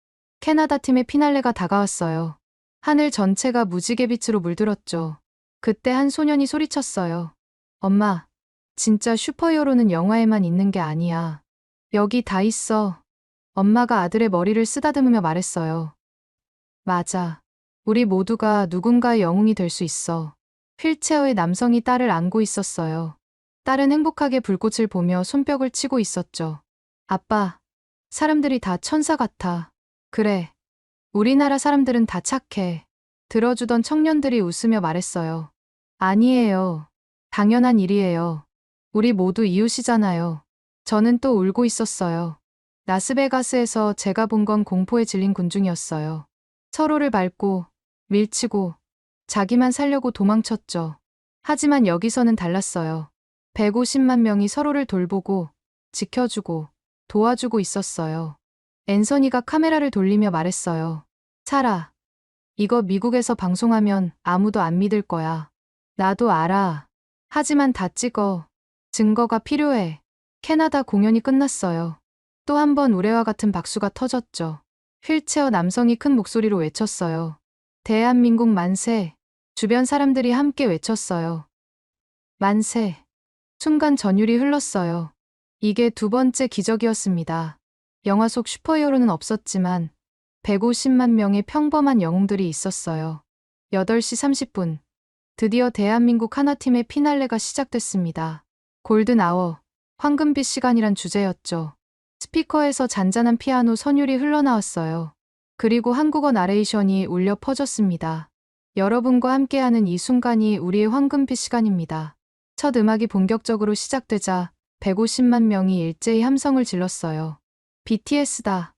캐나다 팀의 피날레가 다가왔어요. 하늘 전체가 무지개빛으로 물들었죠. 그때 한 소년이 소리쳤어요. 엄마, 진짜 슈퍼히어로는 영화에만 있는 게 아니야. 여기 다 있어. 엄마가 아들의 머리를 쓰다듬으며 말했어요. 맞아. 우리 모두가 누군가의 영웅이 될 수 있어. 휠체어의 남성이 딸을 안고 있었어요. 딸은 행복하게 불꽃을 보며 손뼉을 치고 있었죠. 아빠, 사람들이 다 천사 같아. 그래. 우리나라 사람들은 다 착해. 들어주던 청년들이 웃으며 말했어요. 아니에요. 당연한 일이에요. 우리 모두 이웃이잖아요. 저는 또 울고 있었어요. 라스베가스에서 제가 본 건 공포에 질린 군중이었어요. 서로를 밟고, 밀치고, 자기만 살려고 도망쳤죠. 하지만 여기서는 달랐어요. 150만 명이 서로를 돌보고, 지켜주고, 도와주고 있었어요. 앤서니가 카메라를 돌리며 말했어요. 사라, 이거 미국에서 방송하면 아무도 안 믿을 거야. 나도 알아. 하지만 다 찍어. 증거가 필요해. 캐나다 공연이 끝났어요. 또 한 번 우레와 같은 박수가 터졌죠. 휠체어 남성이 큰 목소리로 외쳤어요. 대한민국 만세. 주변 사람들이 함께 외쳤어요. 만세. 순간 전율이 흘렀어요. 이게 두 번째 기적이었습니다. 영화 속 슈퍼히어로는 없었지만 150만 명의 평범한 영웅들이 있었어요. 8시 30분. 드디어 대한민국 하나팀의 피날레가 시작됐습니다. 골든 아워, 황금빛 시간이란 주제였죠. 스피커에서 잔잔한 피아노 선율이 흘러나왔어요. 그리고 한국어 나레이션이 울려 퍼졌습니다. 여러분과 함께하는 이 순간이 우리의 황금빛 시간입니다. 첫 음악이 본격적으로 시작되자 150만 명이 일제히 함성을 질렀어요. BTS다.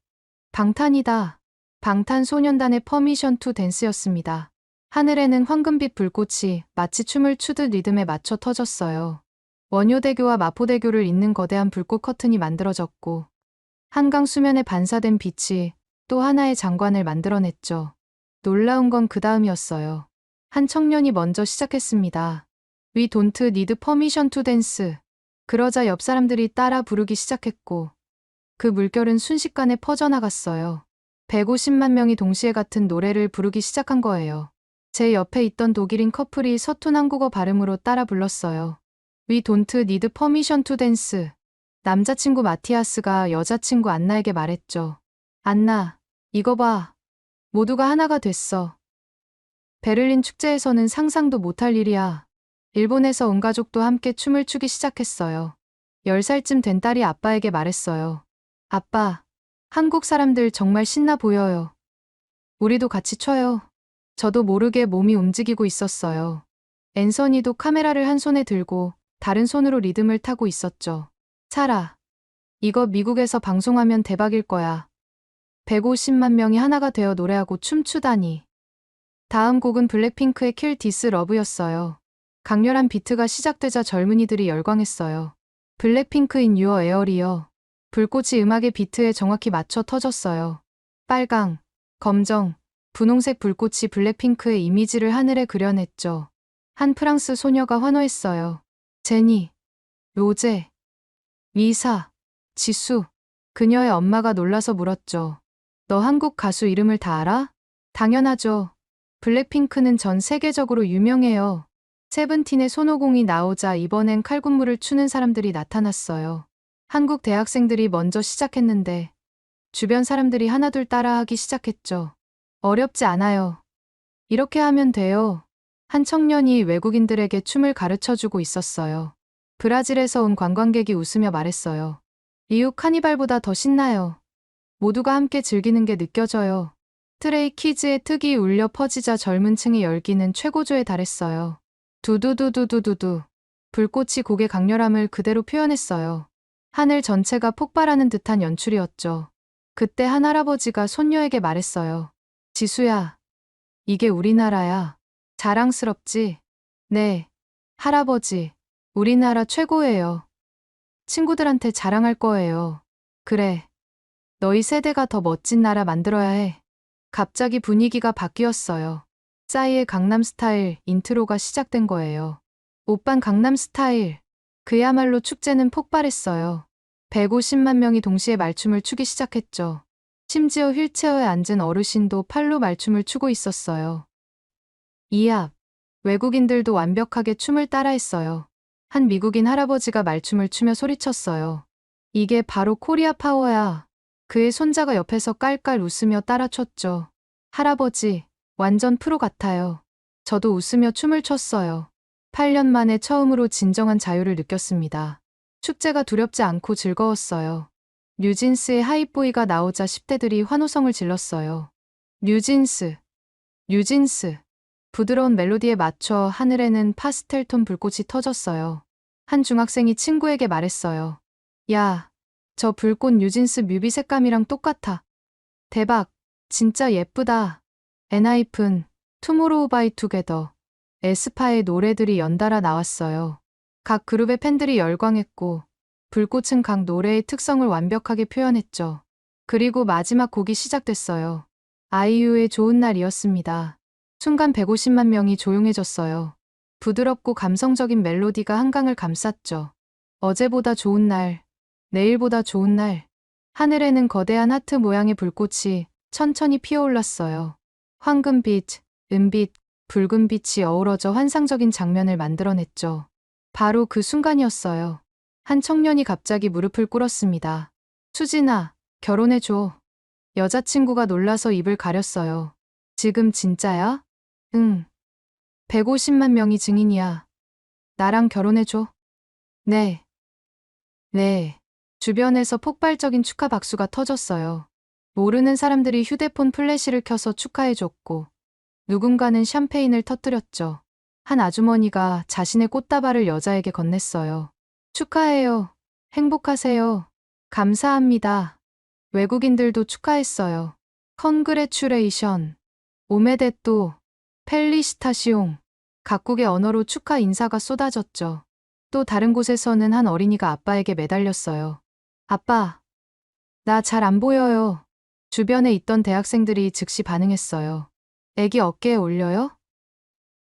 방탄이다. 방탄소년단의 퍼미션 투 댄스였습니다. 하늘에는 황금빛 불꽃이 마치 춤을 추듯 리듬에 맞춰 터졌어요. 원효대교와 마포대교를 잇는 거대한 불꽃 커튼이 만들어졌고 한강 수면에 반사된 빛이 또 하나의 장관을 만들어냈죠. 놀라운 건 그 다음이었어요. 한 청년이 먼저 시작했습니다. We don't need permission to dance. 그러자 옆 사람들이 따라 부르기 시작했고 그 물결은 순식간에 퍼져나갔어요. 150만 명이 동시에 같은 노래를 부르기 시작한 거예요. 제 옆에 있던 독일인 커플이 서툰 한국어 발음으로 따라 불렀어요. We don't need permission to dance. 남자친구 마티아스가 여자친구 안나에게 말했죠. 안나, 이거 봐. 모두가 하나가 됐어. 베를린 축제에서는 상상도 못할 일이야. 일본에서 온 가족도 함께 춤을 추기 시작했어요. 10살쯤 된 딸이 아빠에게 말했어요. 아빠, 한국 사람들 정말 신나 보여요. 우리도 같이 춰요. 저도 모르게 몸이 움직이고 있었어요. 앤서니도 카메라를 한 손에 들고 다른 손으로 리듬을 타고 있었죠. 차라. 이거 미국에서 방송하면 대박일 거야. 150만 명이 하나가 되어 노래하고 춤추다니. 다음 곡은 블랙핑크의 킬 디스 러브였어요. 강렬한 비트가 시작되자 젊은이들이 열광했어요. 블랙핑크 인 유어 에어리어. 불꽃이 음악의 비트에 정확히 맞춰 터졌어요. 빨강, 검정, 분홍색 불꽃이 블랙핑크의 이미지를 하늘에 그려냈죠. 한 프랑스 소녀가 환호했어요. 제니, 로제, 리사, 지수. 그녀의 엄마가 놀라서 물었죠. 너 한국 가수 이름을 다 알아? 당연하죠. 블랙핑크는 전 세계적으로 유명해요. 세븐틴의 손오공이 나오자 이번엔 칼군무를 추는 사람들이 나타났어요. 한국 대학생들이 먼저 시작했는데 주변 사람들이 하나둘 따라하기 시작했죠. 어렵지 않아요. 이렇게 하면 돼요. 한 청년이 외국인들에게 춤을 가르쳐주고 있었어요. 브라질에서 온 관광객이 웃으며 말했어요. 리우 카니발보다 더 신나요. 모두가 함께 즐기는 게 느껴져요. 트레이 키즈의 특이 울려 퍼지자 젊은 층의 열기는 최고조에 달했어요. 두두두두두두두. 불꽃이 곡의 강렬함을 그대로 표현했어요. 하늘 전체가 폭발하는 듯한 연출이었죠. 그때 한 할아버지가 손녀에게 말했어요. 지수야, 이게 우리나라야. 자랑스럽지? 네, 할아버지, 우리나라 최고예요. 친구들한테 자랑할 거예요. 그래, 너희 세대가 더 멋진 나라 만들어야 해. 갑자기 분위기가 바뀌었어요. 싸이의 강남스타일 인트로가 시작된 거예요. 오빤 강남스타일. 그야말로 축제는 폭발했어요. 150만 명이 동시에 말춤을 추기 시작했죠. 심지어 휠체어에 앉은 어르신도 팔로 말춤을 추고 있었어요. 이 앞, 외국인들도 완벽하게 춤을 따라했어요. 한 미국인 할아버지가 말춤을 추며 소리쳤어요. 이게 바로 코리아 파워야. 그의 손자가 옆에서 깔깔 웃으며 따라췄죠. 할아버지, 완전 프로 같아요. 저도 웃으며 춤을 췄어요. 8년 만에 처음으로 진정한 자유를 느꼈습니다. 축제가 두렵지 않고 즐거웠어요. 뉴진스의 하이보이가 나오자 10대들이 환호성을 질렀어요. 뉴진스, 뉴진스. 부드러운 멜로디에 맞춰 하늘에는 파스텔톤 불꽃이 터졌어요. 한 중학생이 친구에게 말했어요. 야, 저 불꽃 뉴진스 뮤비 색감이랑 똑같아. 대박, 진짜 예쁘다. 엔하이픈, 투모로우 바이 투게더, 에스파의 노래들이 연달아 나왔어요. 각 그룹의 팬들이 열광했고 불꽃은 각 노래의 특성을 완벽하게 표현했죠. 그리고 마지막 곡이 시작됐어요. 아이유의 좋은 날이었습니다. 순간 150만 명이 조용해졌어요. 부드럽고 감성적인 멜로디가 한강을 감쌌죠. 어제보다 좋은 날, 내일보다 좋은 날. 하늘에는 거대한 하트 모양의 불꽃이 천천히 피어올랐어요. 황금빛, 은빛, 붉은빛이 어우러져 환상적인 장면을 만들어냈죠. 바로 그 순간이었어요. 한 청년이 갑자기 무릎을 꿇었습니다. 수진아, 결혼해줘. 여자친구가 놀라서 입을 가렸어요. 지금 진짜야? 응. 150만 명이 증인이야. 나랑 결혼해줘. 네. 네. 주변에서 폭발적인 축하 박수가 터졌어요. 모르는 사람들이 휴대폰 플래시를 켜서 축하해줬고, 누군가는 샴페인을 터뜨렸죠. 한 아주머니가 자신의 꽃다발을 여자에게 건넸어요. 축하해요. 행복하세요. 감사합니다. 외국인들도 축하했어요. 컨그레츄레이션. 오메데또. 펠리시타시옹. 각국의 언어로 축하 인사가 쏟아졌죠. 또 다른 곳에서는 한 어린이가 아빠에게 매달렸어요. 아빠, 나 잘 안 보여요. 주변에 있던 대학생들이 즉시 반응했어요. 애기 어깨에 올려요?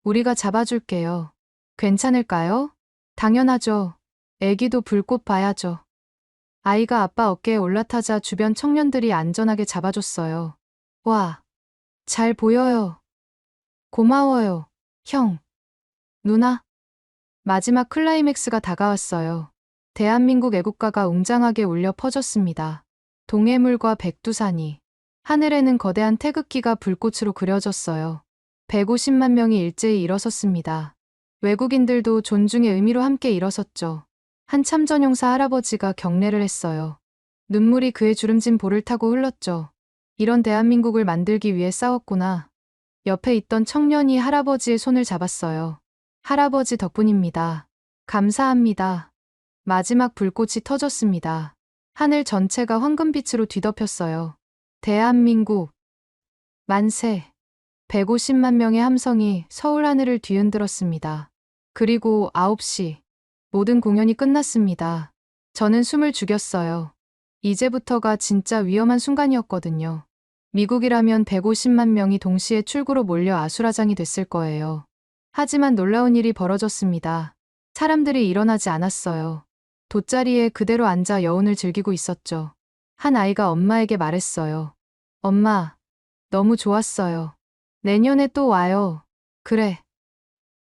우리가 잡아줄게요. 괜찮을까요? 당연하죠. 애기도 불꽃 봐야죠. 아이가 아빠 어깨에 올라타자 주변 청년들이 안전하게 잡아줬어요. 와, 잘 보여요. 고마워요, 형. 누나. 마지막 클라이맥스가 다가왔어요. 대한민국 애국가가 웅장하게 울려 퍼졌습니다. 동해물과 백두산이. 하늘에는 거대한 태극기가 불꽃으로 그려졌어요. 150만 명이 일제히 일어섰습니다. 외국인들도 존중의 의미로 함께 일어섰죠. 한 참전용사 할아버지가 경례를 했어요. 눈물이 그의 주름진 볼을 타고 흘렀죠. 이런 대한민국을 만들기 위해 싸웠구나. 옆에 있던 청년이 할아버지의 손을 잡았어요. 할아버지 덕분입니다. 감사합니다. 마지막 불꽃이 터졌습니다. 하늘 전체가 황금빛으로 뒤덮였어요. 대한민국 만세. 150만 명의 함성이 서울 하늘을 뒤흔들었습니다. 그리고 9시. 모든 공연이 끝났습니다. 저는 숨을 죽였어요. 이제부터가 진짜 위험한 순간이었거든요. 미국이라면 150만 명이 동시에 출구로 몰려 아수라장이 됐을 거예요. 하지만 놀라운 일이 벌어졌습니다. 사람들이 일어나지 않았어요. 돗자리에 그대로 앉아 여운을 즐기고 있었죠. 한 아이가 엄마에게 말했어요. 엄마, 너무 좋았어요. 내년에 또 와요. 그래.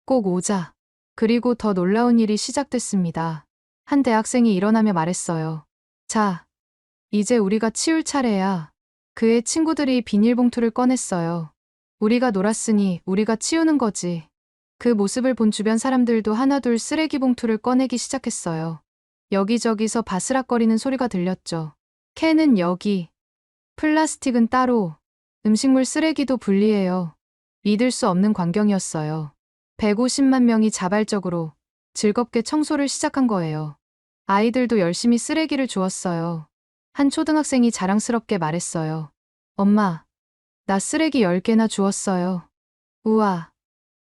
꼭 오자. 그리고 더 놀라운 일이 시작됐습니다. 한 대학생이 일어나며 말했어요. 자, 이제 우리가 치울 차례야. 그의 친구들이 비닐봉투를 꺼냈어요. 우리가 놀았으니 우리가 치우는 거지. 그 모습을 본 주변 사람들도 하나둘 쓰레기 봉투를 꺼내기 시작했어요. 여기저기서 바스락거리는 소리가 들렸죠. 캔은 여기, 플라스틱은 따로, 음식물 쓰레기도 분리해요. 믿을 수 없는 광경이었어요. 150만 명이 자발적으로 즐겁게 청소를 시작한 거예요. 아이들도 열심히 쓰레기를 주웠어요. 한 초등학생이 자랑스럽게 말했어요. 엄마, 나 쓰레기 10개나 주웠어요. 우와,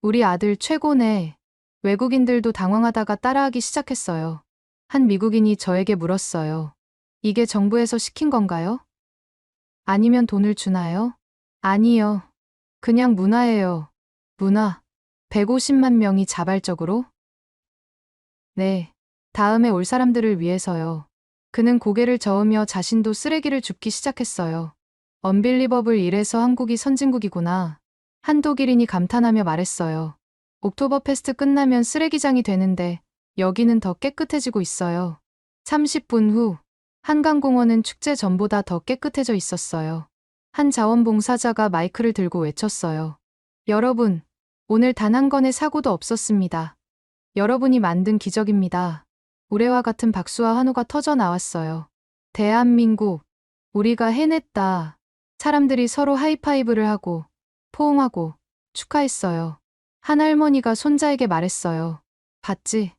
우리 아들 최고네. 외국인들도 당황하다가 따라하기 시작했어요. 한 미국인이 저에게 물었어요. 이게 정부에서 시킨 건가요? 아니면 돈을 주나요? 아니요. 그냥 문화예요. 문화. 150만 명이 자발적으로? 네. 다음에 올 사람들을 위해서요. 그는 고개를 저으며 자신도 쓰레기를 줍기 시작했어요. 언빌리버블 이래서 한국이 선진국이구나. 한 독일인이 감탄하며 말했어요. 옥토버 페스트 끝나면 쓰레기장이 되는데 여기는 더 깨끗해지고 있어요. 30분 후 한강공원은 축제 전보다 더 깨끗해져 있었어요. 한 자원봉사자가 마이크를 들고 외쳤어요. 여러분, 오늘 단 한 건의 사고도 없었습니다. 여러분이 만든 기적입니다. 우레와 같은 박수와 환호가 터져 나왔어요. 대한민국, 우리가 해냈다. 사람들이 서로 하이파이브를 하고, 포옹하고, 축하했어요. 한 할머니가 손자에게 말했어요. 봤지?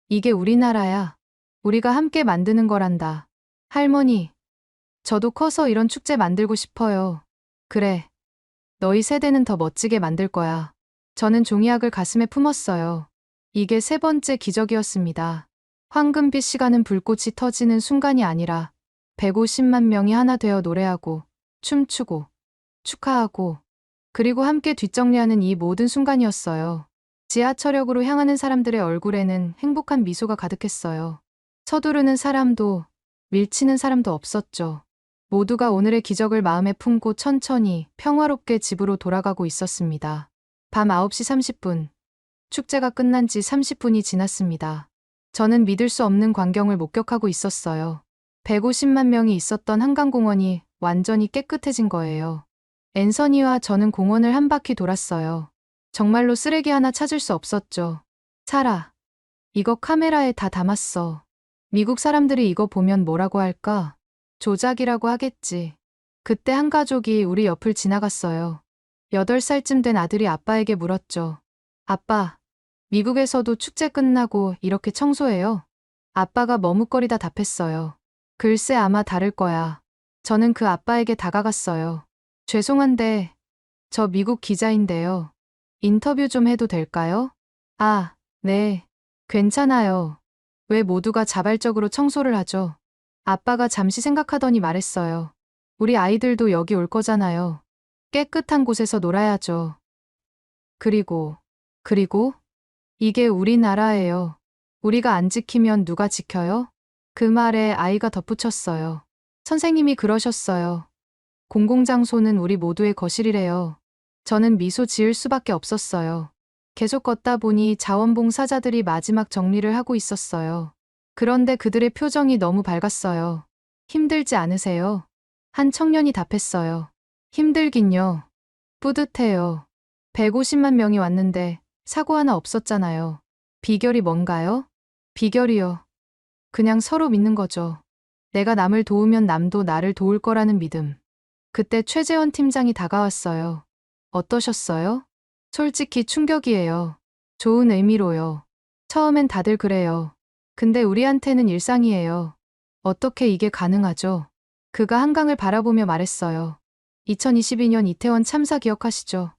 이게 우리나라야. 우리가 함께 만드는 거란다. 할머니, 저도 커서 이런 축제 만들고 싶어요. 그래. 너희 세대는 더 멋지게 만들 거야. 저는 종이학을 가슴에 품었어요. 이게 세 번째 기적이었습니다. 황금빛 시간은 불꽃이 터지는 순간이 아니라 150만 명이 하나 되어 노래하고, 춤추고, 축하하고, 그리고 함께 뒷정리하는 이 모든 순간이었어요. 지하철역으로 향하는 사람들의 얼굴에는 행복한 미소가 가득했어요. 서두르는 사람도, 밀치는 사람도 없었죠. 모두가 오늘의 기적을 마음에 품고 천천히 평화롭게 집으로 돌아가고 있었습니다. 밤 9시 30분. 축제가 끝난 지 30분이 지났습니다. 저는 믿을 수 없는 광경을 목격하고 있었어요. 150만 명이 있었던 한강공원이 완전히 깨끗해진 거예요. 앤서니와 저는 공원을 한 바퀴 돌았어요. 정말로 쓰레기 하나 찾을 수 없었죠. 사라, 이거 카메라에 다 담았어. 미국 사람들이 이거 보면 뭐라고 할까? 조작이라고 하겠지. 그때 한 가족이 우리 옆을 지나갔어요. 8살쯤 된 아들이 아빠에게 물었죠. 아빠, 미국에서도 축제 끝나고 이렇게 청소해요? 아빠가 머뭇거리다 답했어요. 글쎄 아마 다를 거야. 저는 그 아빠에게 다가갔어요. 죄송한데, 저 미국 기자인데요. 인터뷰 좀 해도 될까요? 아, 네. 괜찮아요. 왜 모두가 자발적으로 청소를 하죠? 아빠가 잠시 생각하더니 말했어요. 우리 아이들도 여기 올 거잖아요. 깨끗한 곳에서 놀아야죠. 그리고 이게 우리나라예요. 우리가 안 지키면 누가 지켜요? 그 말에 아이가 덧붙였어요. 선생님이 그러셨어요. 공공장소는 우리 모두의 거실이래요. 저는 미소 지을 수밖에 없었어요. 계속 걷다 보니 자원봉사자들이 마지막 정리를 하고 있었어요. 그런데 그들의 표정이 너무 밝았어요. 힘들지 않으세요? 한 청년이 답했어요. 힘들긴요. 뿌듯해요. 150만 명이 왔는데 사고 하나 없었잖아요. 비결이 뭔가요? 비결이요. 그냥 서로 믿는 거죠. 내가 남을 도우면 남도 나를 도울 거라는 믿음. 그때 최재원 팀장이 다가왔어요. 어떠셨어요? 솔직히 충격이에요. 좋은 의미로요. 처음엔 다들 그래요. 근데 우리한테는 일상이에요. 어떻게 이게 가능하죠? 그가 한강을 바라보며 말했어요. 2022년 이태원 참사 기억하시죠?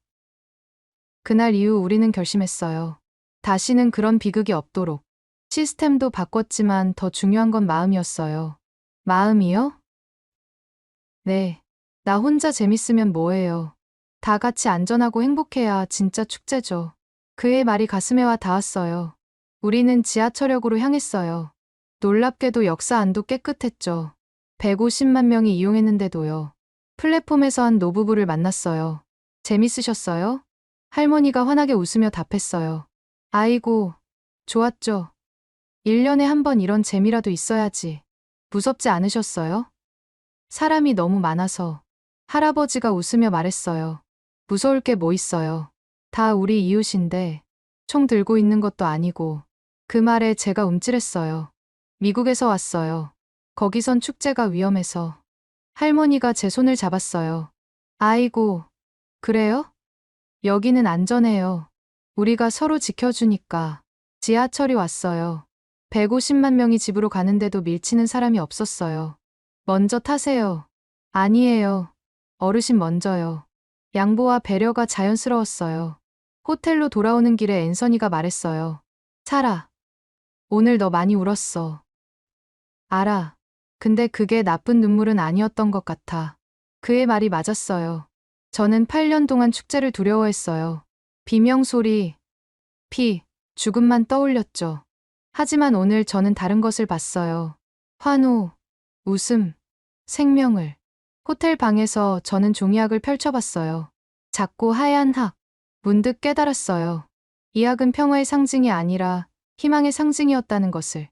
그날 이후 우리는 결심했어요. 다시는 그런 비극이 없도록. 시스템도 바꿨지만 더 중요한 건 마음이었어요. 마음이요? 네. 나 혼자 재밌으면 뭐해요. 다 같이 안전하고 행복해야 진짜 축제죠. 그의 말이 가슴에 와 닿았어요. 우리는 지하철역으로 향했어요. 놀랍게도 역사 안도 깨끗했죠. 150만 명이 이용했는데도요. 플랫폼에서 한 노부부를 만났어요. 재밌으셨어요? 할머니가 환하게 웃으며 답했어요. 아이고, 좋았죠. 1년에 한 번 이런 재미라도 있어야지. 무섭지 않으셨어요? 사람이 너무 많아서. 할아버지가 웃으며 말했어요. 무서울 게 뭐 있어요. 다 우리 이웃인데 총 들고 있는 것도 아니고. 그 말에 제가 움찔했어요. 미국에서 왔어요. 거기선 축제가 위험해서. 할머니가 제 손을 잡았어요. 아이고, 그래요? 여기는 안전해요. 우리가 서로 지켜주니까. 지하철이 왔어요. 150만 명이 집으로 가는데도 밀치는 사람이 없었어요. 먼저 타세요. 아니에요. 어르신 먼저요. 양보와 배려가 자연스러웠어요. 호텔로 돌아오는 길에 앤서니가 말했어요. 사라, 오늘 너 많이 울었어. 알아. 근데 그게 나쁜 눈물은 아니었던 것 같아. 그의 말이 맞았어요. 저는 8년 동안 축제를 두려워했어요. 비명소리, 피, 죽음만 떠올렸죠. 하지만 오늘 저는 다른 것을 봤어요. 환호, 웃음, 생명을. 호텔 방에서 저는 종이학을 펼쳐봤어요. 작고 하얀 학. 문득 깨달았어요. 이 학은 평화의 상징이 아니라 희망의 상징이었다는 것을.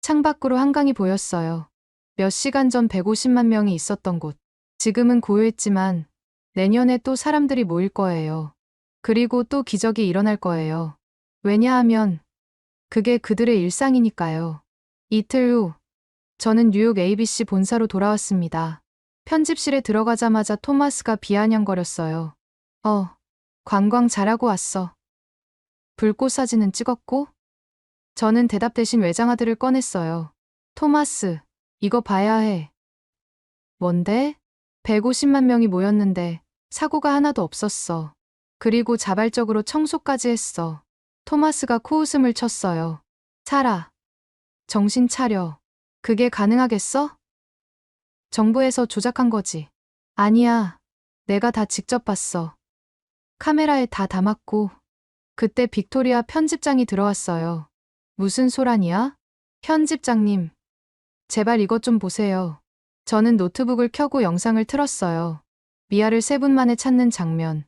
창밖으로 한강이 보였어요. 몇 시간 전 150만 명이 있었던 곳. 지금은 고요했지만 내년에 또 사람들이 모일 거예요. 그리고 또 기적이 일어날 거예요. 왜냐하면 그게 그들의 일상이니까요. 이틀 후, 저는 뉴욕 ABC 본사로 돌아왔습니다. 편집실에 들어가자마자 토마스가 비아냥거렸어요. 관광 잘하고 왔어. 불꽃 사진은 찍었고? 저는 대답 대신 외장하드를 꺼냈어요. 토마스, 이거 봐야 해. 뭔데? 150만 명이 모였는데 사고가 하나도 없었어. 그리고 자발적으로 청소까지 했어. 토마스가 코웃음을 쳤어요. 사라, 정신 차려. 그게 가능하겠어? 정부에서 조작한 거지. 아니야, 내가 다 직접 봤어. 카메라에 다 담았고. 그때 빅토리아 편집장이 들어왔어요. 무슨 소란이야? 편집장님, 제발 이것 좀 보세요. 저는 노트북을 켜고 영상을 틀었어요. 미아를 3분 만에 찾는 장면.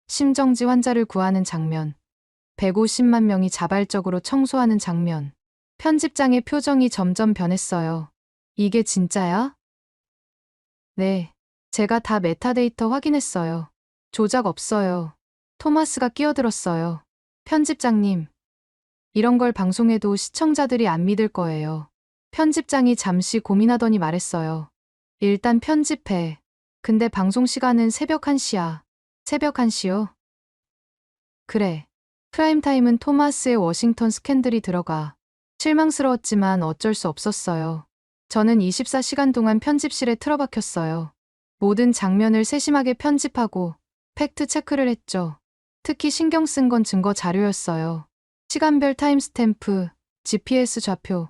심정지 환자를 구하는 장면. 150만 명이 자발적으로 청소하는 장면. 편집장의 표정이 점점 변했어요. 이게 진짜야? 네. 제가 다 메타데이터 확인했어요. 조작 없어요. 토마스가 끼어들었어요. 편집장님. 이런 걸 방송해도 시청자들이 안 믿을 거예요. 편집장이 잠시 고민하더니 말했어요. 일단 편집해. 근데 방송 시간은 새벽 1시야. 새벽 1시요? 그래. 프라임타임은 토마스의 워싱턴 스캔들이 들어가. 실망스러웠지만 어쩔 수 없었어요. 저는 24시간 동안 편집실에 틀어박혔어요. 모든 장면을 세심하게 편집하고 팩트 체크를 했죠. 특히 신경 쓴 건 증거 자료였어요. 시간별 타임스탬프, GPS 좌표,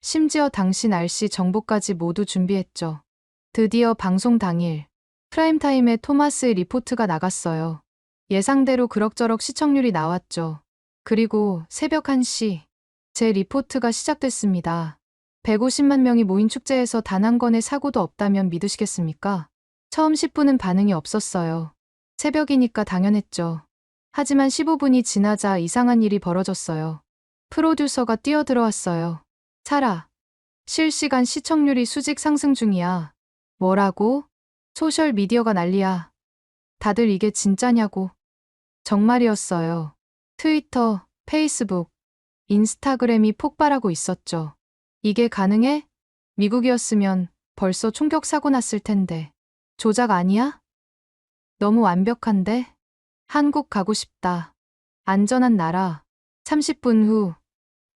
심지어 당시 날씨 정보까지 모두 준비했죠. 드디어 방송 당일, 프라임타임에 토마스의 리포트가 나갔어요. 예상대로 그럭저럭 시청률이 나왔죠. 그리고 새벽 1시, 제 리포트가 시작됐습니다. 150만 명이 모인 축제에서 단 한 건의 사고도 없다면 믿으시겠습니까? 처음 10분은 반응이 없었어요. 새벽이니까 당연했죠. 하지만 15분이 지나자 이상한 일이 벌어졌어요. 프로듀서가 뛰어들어왔어요. 사라, 실시간 시청률이 수직 상승 중이야. 뭐라고? 소셜미디어가 난리야. 다들 이게 진짜냐고. 정말이었어요. 트위터, 페이스북, 인스타그램이 폭발하고 있었죠. 이게 가능해? 미국이었으면 벌써 총격 사고 났을 텐데. 조작 아니야? 너무 완벽한데? 한국 가고 싶다. 안전한 나라. 30분 후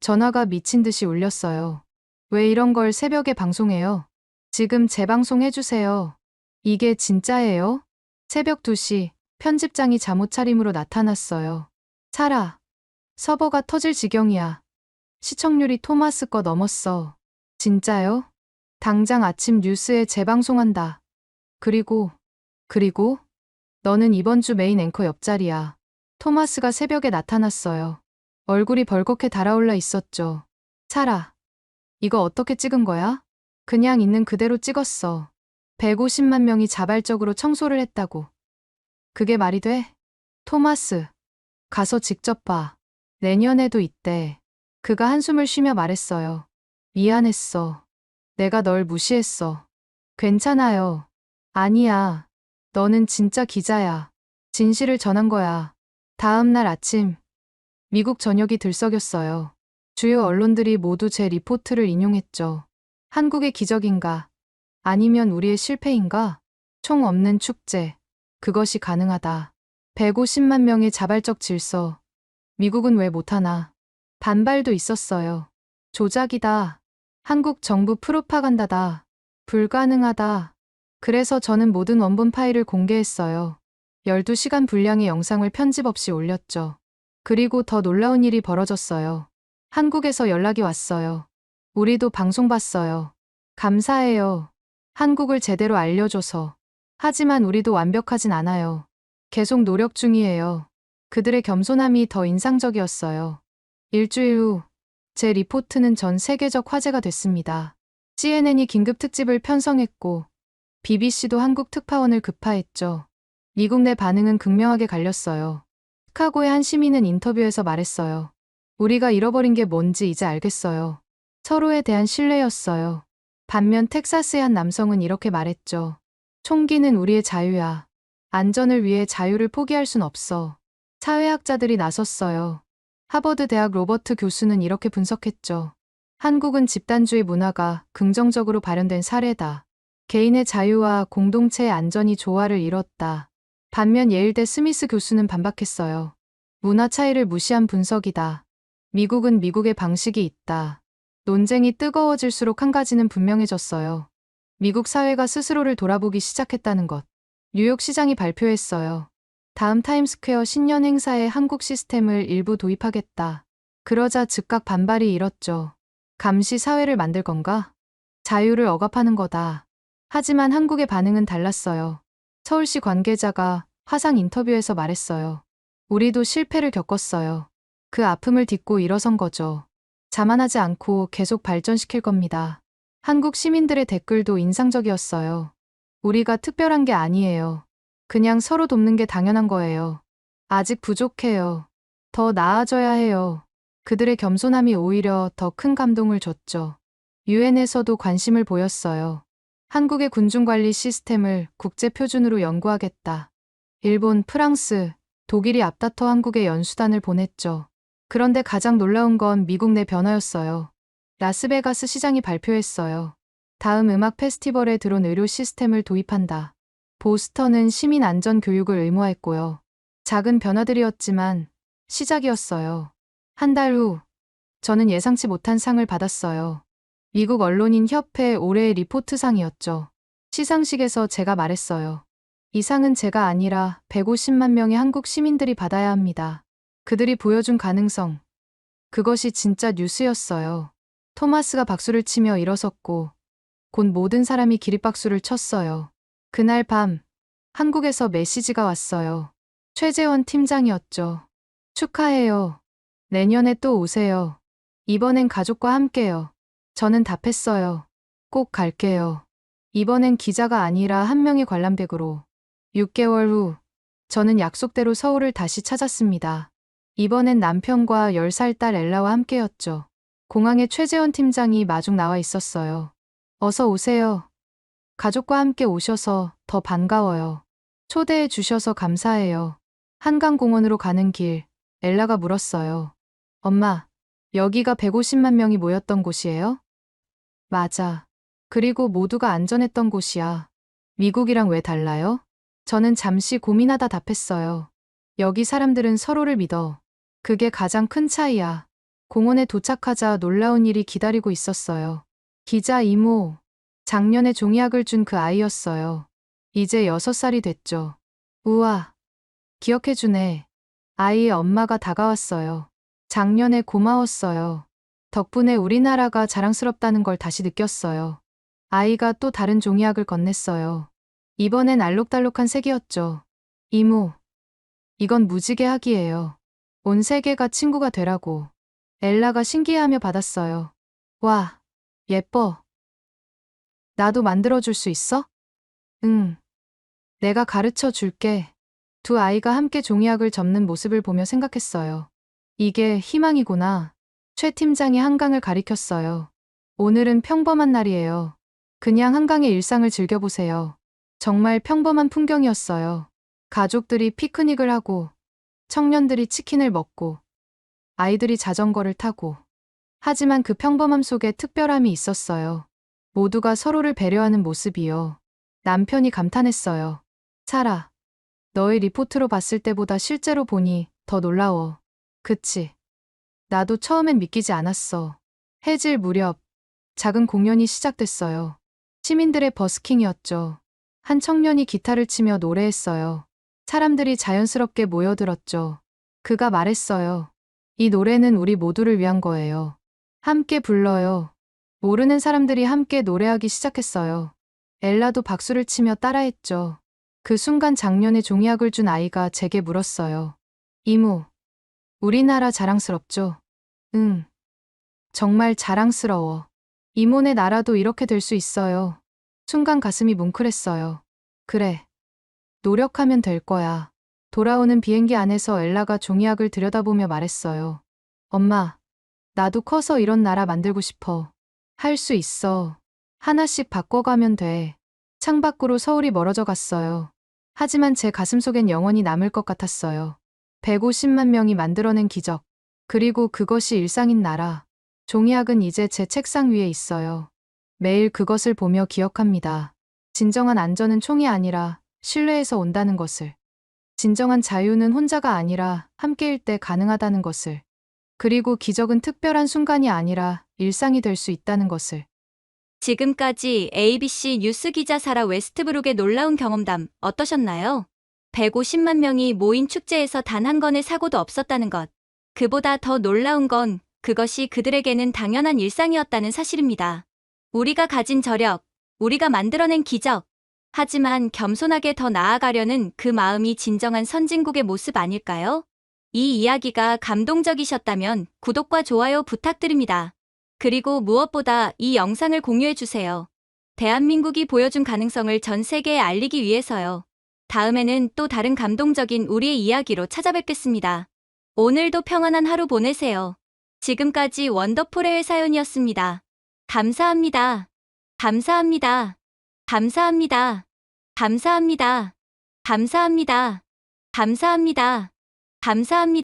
전화가 미친 듯이 울렸어요. 왜 이런 걸 새벽에 방송해요? 지금 재방송 해주세요. 이게 진짜예요? 새벽 2시 편집장이 잠옷 차림으로 나타났어요. 차라, 서버가 터질 지경이야. 시청률이 토마스 거 넘었어. 진짜요? 당장 아침 뉴스에 재방송한다. 그리고 너는 이번 주 메인 앵커 옆자리야. 토마스가 새벽에 나타났어요. 얼굴이 벌겋게 달아올라 있었죠. 차라, 이거 어떻게 찍은 거야? 그냥 있는 그대로 찍었어. 150만 명이 자발적으로 청소를 했다고. 그게 말이 돼? 토마스, 가서 직접 봐. 내년에도 있대. 그가 한숨을 쉬며 말했어요. 미안했어. 내가 널 무시했어. 괜찮아요. 아니야. 너는 진짜 기자야. 진실을 전한 거야. 다음 날 아침, 미국 전역이 들썩였어요. 주요 언론들이 모두 제 리포트를 인용했죠. 한국의 기적인가? 아니면 우리의 실패인가? 총 없는 축제. 그것이 가능하다. 150만 명의 자발적 질서. 미국은 왜 못하나? 반발도 있었어요. 조작이다. 한국 정부 프로파간다다. 불가능하다. 그래서 저는 모든 원본 파일을 공개했어요. 12시간 분량의 영상을 편집 없이 올렸죠. 그리고 더 놀라운 일이 벌어졌어요. 한국에서 연락이 왔어요. 우리도 방송 봤어요. 감사해요. 한국을 제대로 알려줘서. 하지만 우리도 완벽하진 않아요. 계속 노력 중이에요. 그들의 겸손함이 더 인상적이었어요. 일주일 후, 제 리포트는 전 세계적 화제가 됐습니다. CNN이 긴급 특집을 편성했고, BBC도 한국 특파원을 급파했죠. 미국 내 반응은 극명하게 갈렸어요. 시카고의 한 시민은 인터뷰에서 말했어요. 우리가 잃어버린 게 뭔지 이제 알겠어요. 서로에 대한 신뢰였어요. 반면 텍사스의 한 남성은 이렇게 말했죠. 총기는 우리의 자유야. 안전을 위해 자유를 포기할 순 없어. 사회학자들이 나섰어요. 하버드 대학 로버트 교수는 이렇게 분석했죠. 한국은 집단주의 문화가 긍정적으로 발현된 사례다. 개인의 자유와 공동체의 안전이 조화를 이뤘다. 반면 예일대 스미스 교수는 반박했어요. 문화 차이를 무시한 분석이다. 미국은 미국의 방식이 있다. 논쟁이 뜨거워질수록 한 가지는 분명해졌어요. 미국 사회가 스스로를 돌아보기 시작했다는 것. 뉴욕 시장이 발표했어요. 다음 타임스퀘어 신년 행사에 한국 시스템을 일부 도입하겠다. 그러자 즉각 반발이 일었죠. 감시 사회를 만들 건가? 자유를 억압하는 거다. 하지만 한국의 반응은 달랐어요. 서울시 관계자가 화상 인터뷰에서 말했어요. 우리도 실패를 겪었어요. 그 아픔을 딛고 일어선 거죠. 자만하지 않고 계속 발전시킬 겁니다. 한국 시민들의 댓글도 인상적이었어요. 우리가 특별한 게 아니에요. 그냥 서로 돕는 게 당연한 거예요. 아직 부족해요. 더 나아져야 해요. 그들의 겸손함이 오히려 더 큰 감동을 줬죠. 유엔에서도 관심을 보였어요. 한국의 군중관리 시스템을 국제 표준으로 연구하겠다. 일본, 프랑스, 독일이 앞다퉈 한국에 연수단을 보냈죠. 그런데 가장 놀라운 건 미국 내 변화였어요. 라스베가스 시장이 발표했어요. 다음 음악 페스티벌에 드론 의료 시스템을 도입한다. 보스턴은 시민 안전 교육을 의무화했고요. 작은 변화들이었지만 시작이었어요. 한 달 후, 저는 예상치 못한 상을 받았어요. 미국 언론인 협회 올해의 리포트상이었죠. 시상식에서 제가 말했어요. 이 상은 제가 아니라 150만 명의 한국 시민들이 받아야 합니다. 그들이 보여준 가능성. 그것이 진짜 뉴스였어요. 토마스가 박수를 치며 일어섰고, 곧 모든 사람이 기립박수를 쳤어요. 그날 밤, 한국에서 메시지가 왔어요. 최재원 팀장이었죠. 축하해요. 내년에 또 오세요. 이번엔 가족과 함께요. 저는 답했어요. 꼭 갈게요. 이번엔 기자가 아니라 한 명의 관람객으로. 6개월 후, 저는 약속대로 서울을 다시 찾았습니다. 이번엔 남편과 10살 딸 엘라와 함께였죠. 공항에 최재원 팀장이 마중 나와 있었어요. 어서 오세요. 가족과 함께 오셔서 더 반가워요. 초대해 주셔서 감사해요. 한강공원으로 가는 길, 엘라가 물었어요. 엄마, 여기가 150만 명이 모였던 곳이에요? 맞아. 그리고 모두가 안전했던 곳이야. 미국이랑 왜 달라요? 저는 잠시 고민하다 답했어요. 여기 사람들은 서로를 믿어. 그게 가장 큰 차이야. 공원에 도착하자 놀라운 일이 기다리고 있었어요. 기자 이모. 작년에 종이학을 준 그 아이였어요. 이제 6살이 됐죠. 우와. 기억해주네. 아이의 엄마가 다가왔어요. 작년에 고마웠어요. 덕분에 우리나라가 자랑스럽다는 걸 다시 느꼈어요. 아이가 또 다른 종이학을 건넸어요. 이번엔 알록달록한 색이었죠. 이모. 이건 무지개학이에요. 온 세계가 친구가 되라고. 엘라가 신기해하며 받았어요. 와, 예뻐. 나도 만들어줄 수 있어? 응. 내가 가르쳐 줄게. 두 아이가 함께 종이학을 접는 모습을 보며 생각했어요. 이게 희망이구나. 최 팀장이 한강을 가리켰어요. 오늘은 평범한 날이에요. 그냥 한강의 일상을 즐겨보세요. 정말 평범한 풍경이었어요. 가족들이 피크닉을 하고, 청년들이 치킨을 먹고, 아이들이 자전거를 타고. 하지만 그 평범함 속에 특별함이 있었어요. 모두가 서로를 배려하는 모습이요. 남편이 감탄했어요. 사라, 너의 리포트로 봤을 때보다 실제로 보니 더 놀라워. 그치? 나도 처음엔 믿기지 않았어. 해질 무렵, 작은 공연이 시작됐어요. 시민들의 버스킹이었죠. 한 청년이 기타를 치며 노래했어요. 사람들이 자연스럽게 모여들었죠. 그가 말했어요. 이 노래는 우리 모두를 위한 거예요. 함께 불러요. 모르는 사람들이 함께 노래하기 시작했어요. 엘라도 박수를 치며 따라했죠. 그 순간 작년에 종이학을 준 아이가 제게 물었어요. 이모, 우리나라 자랑스럽죠? 응. 정말 자랑스러워. 이모네 나라도 이렇게 될 수 있어요. 순간 가슴이 뭉클했어요. 그래. 노력하면 될 거야. 돌아오는 비행기 안에서 엘라가 종이학을 들여다보며 말했어요. 엄마, 나도 커서 이런 나라 만들고 싶어. 할 수 있어. 하나씩 바꿔가면 돼. 창밖으로 서울이 멀어져 갔어요. 하지만 제 가슴속엔 영원히 남을 것 같았어요. 150만 명이 만들어낸 기적. 그리고 그것이 일상인 나라. 종이학은 이제 제 책상 위에 있어요. 매일 그것을 보며 기억합니다. 진정한 안전은 총이 아니라 신뢰에서 온다는 것을. 진정한 자유는 혼자가 아니라 함께일 때 가능하다는 것을. 그리고 기적은 특별한 순간이 아니라 일상이 될 수 있다는 것을. 지금까지 ABC 뉴스 기자 사라 웨스트브룩의 놀라운 경험담 어떠셨나요? 150만 명이 모인 축제에서 단 한 건의 사고도 없었다는 것. 그보다 더 놀라운 건 그것이 그들에게는 당연한 일상이었다는 사실입니다. 우리가 가진 저력, 우리가 만들어낸 기적. 하지만 겸손하게 더 나아가려는 그 마음이 진정한 선진국의 모습 아닐까요? 이 이야기가 감동적이셨다면 구독과 좋아요 부탁드립니다. 그리고 무엇보다 이 영상을 공유해주세요. 대한민국이 보여준 가능성을 전 세계에 알리기 위해서요. 다음에는 또 다른 감동적인 우리의 이야기로 찾아뵙겠습니다. 오늘도 평안한 하루 보내세요. 지금까지 원더풀의 사연이었습니다. 감사합니다. 감사합니다. 감사합니다. 감사합니다. 감사합니다. 감사합니다. 감사합니다.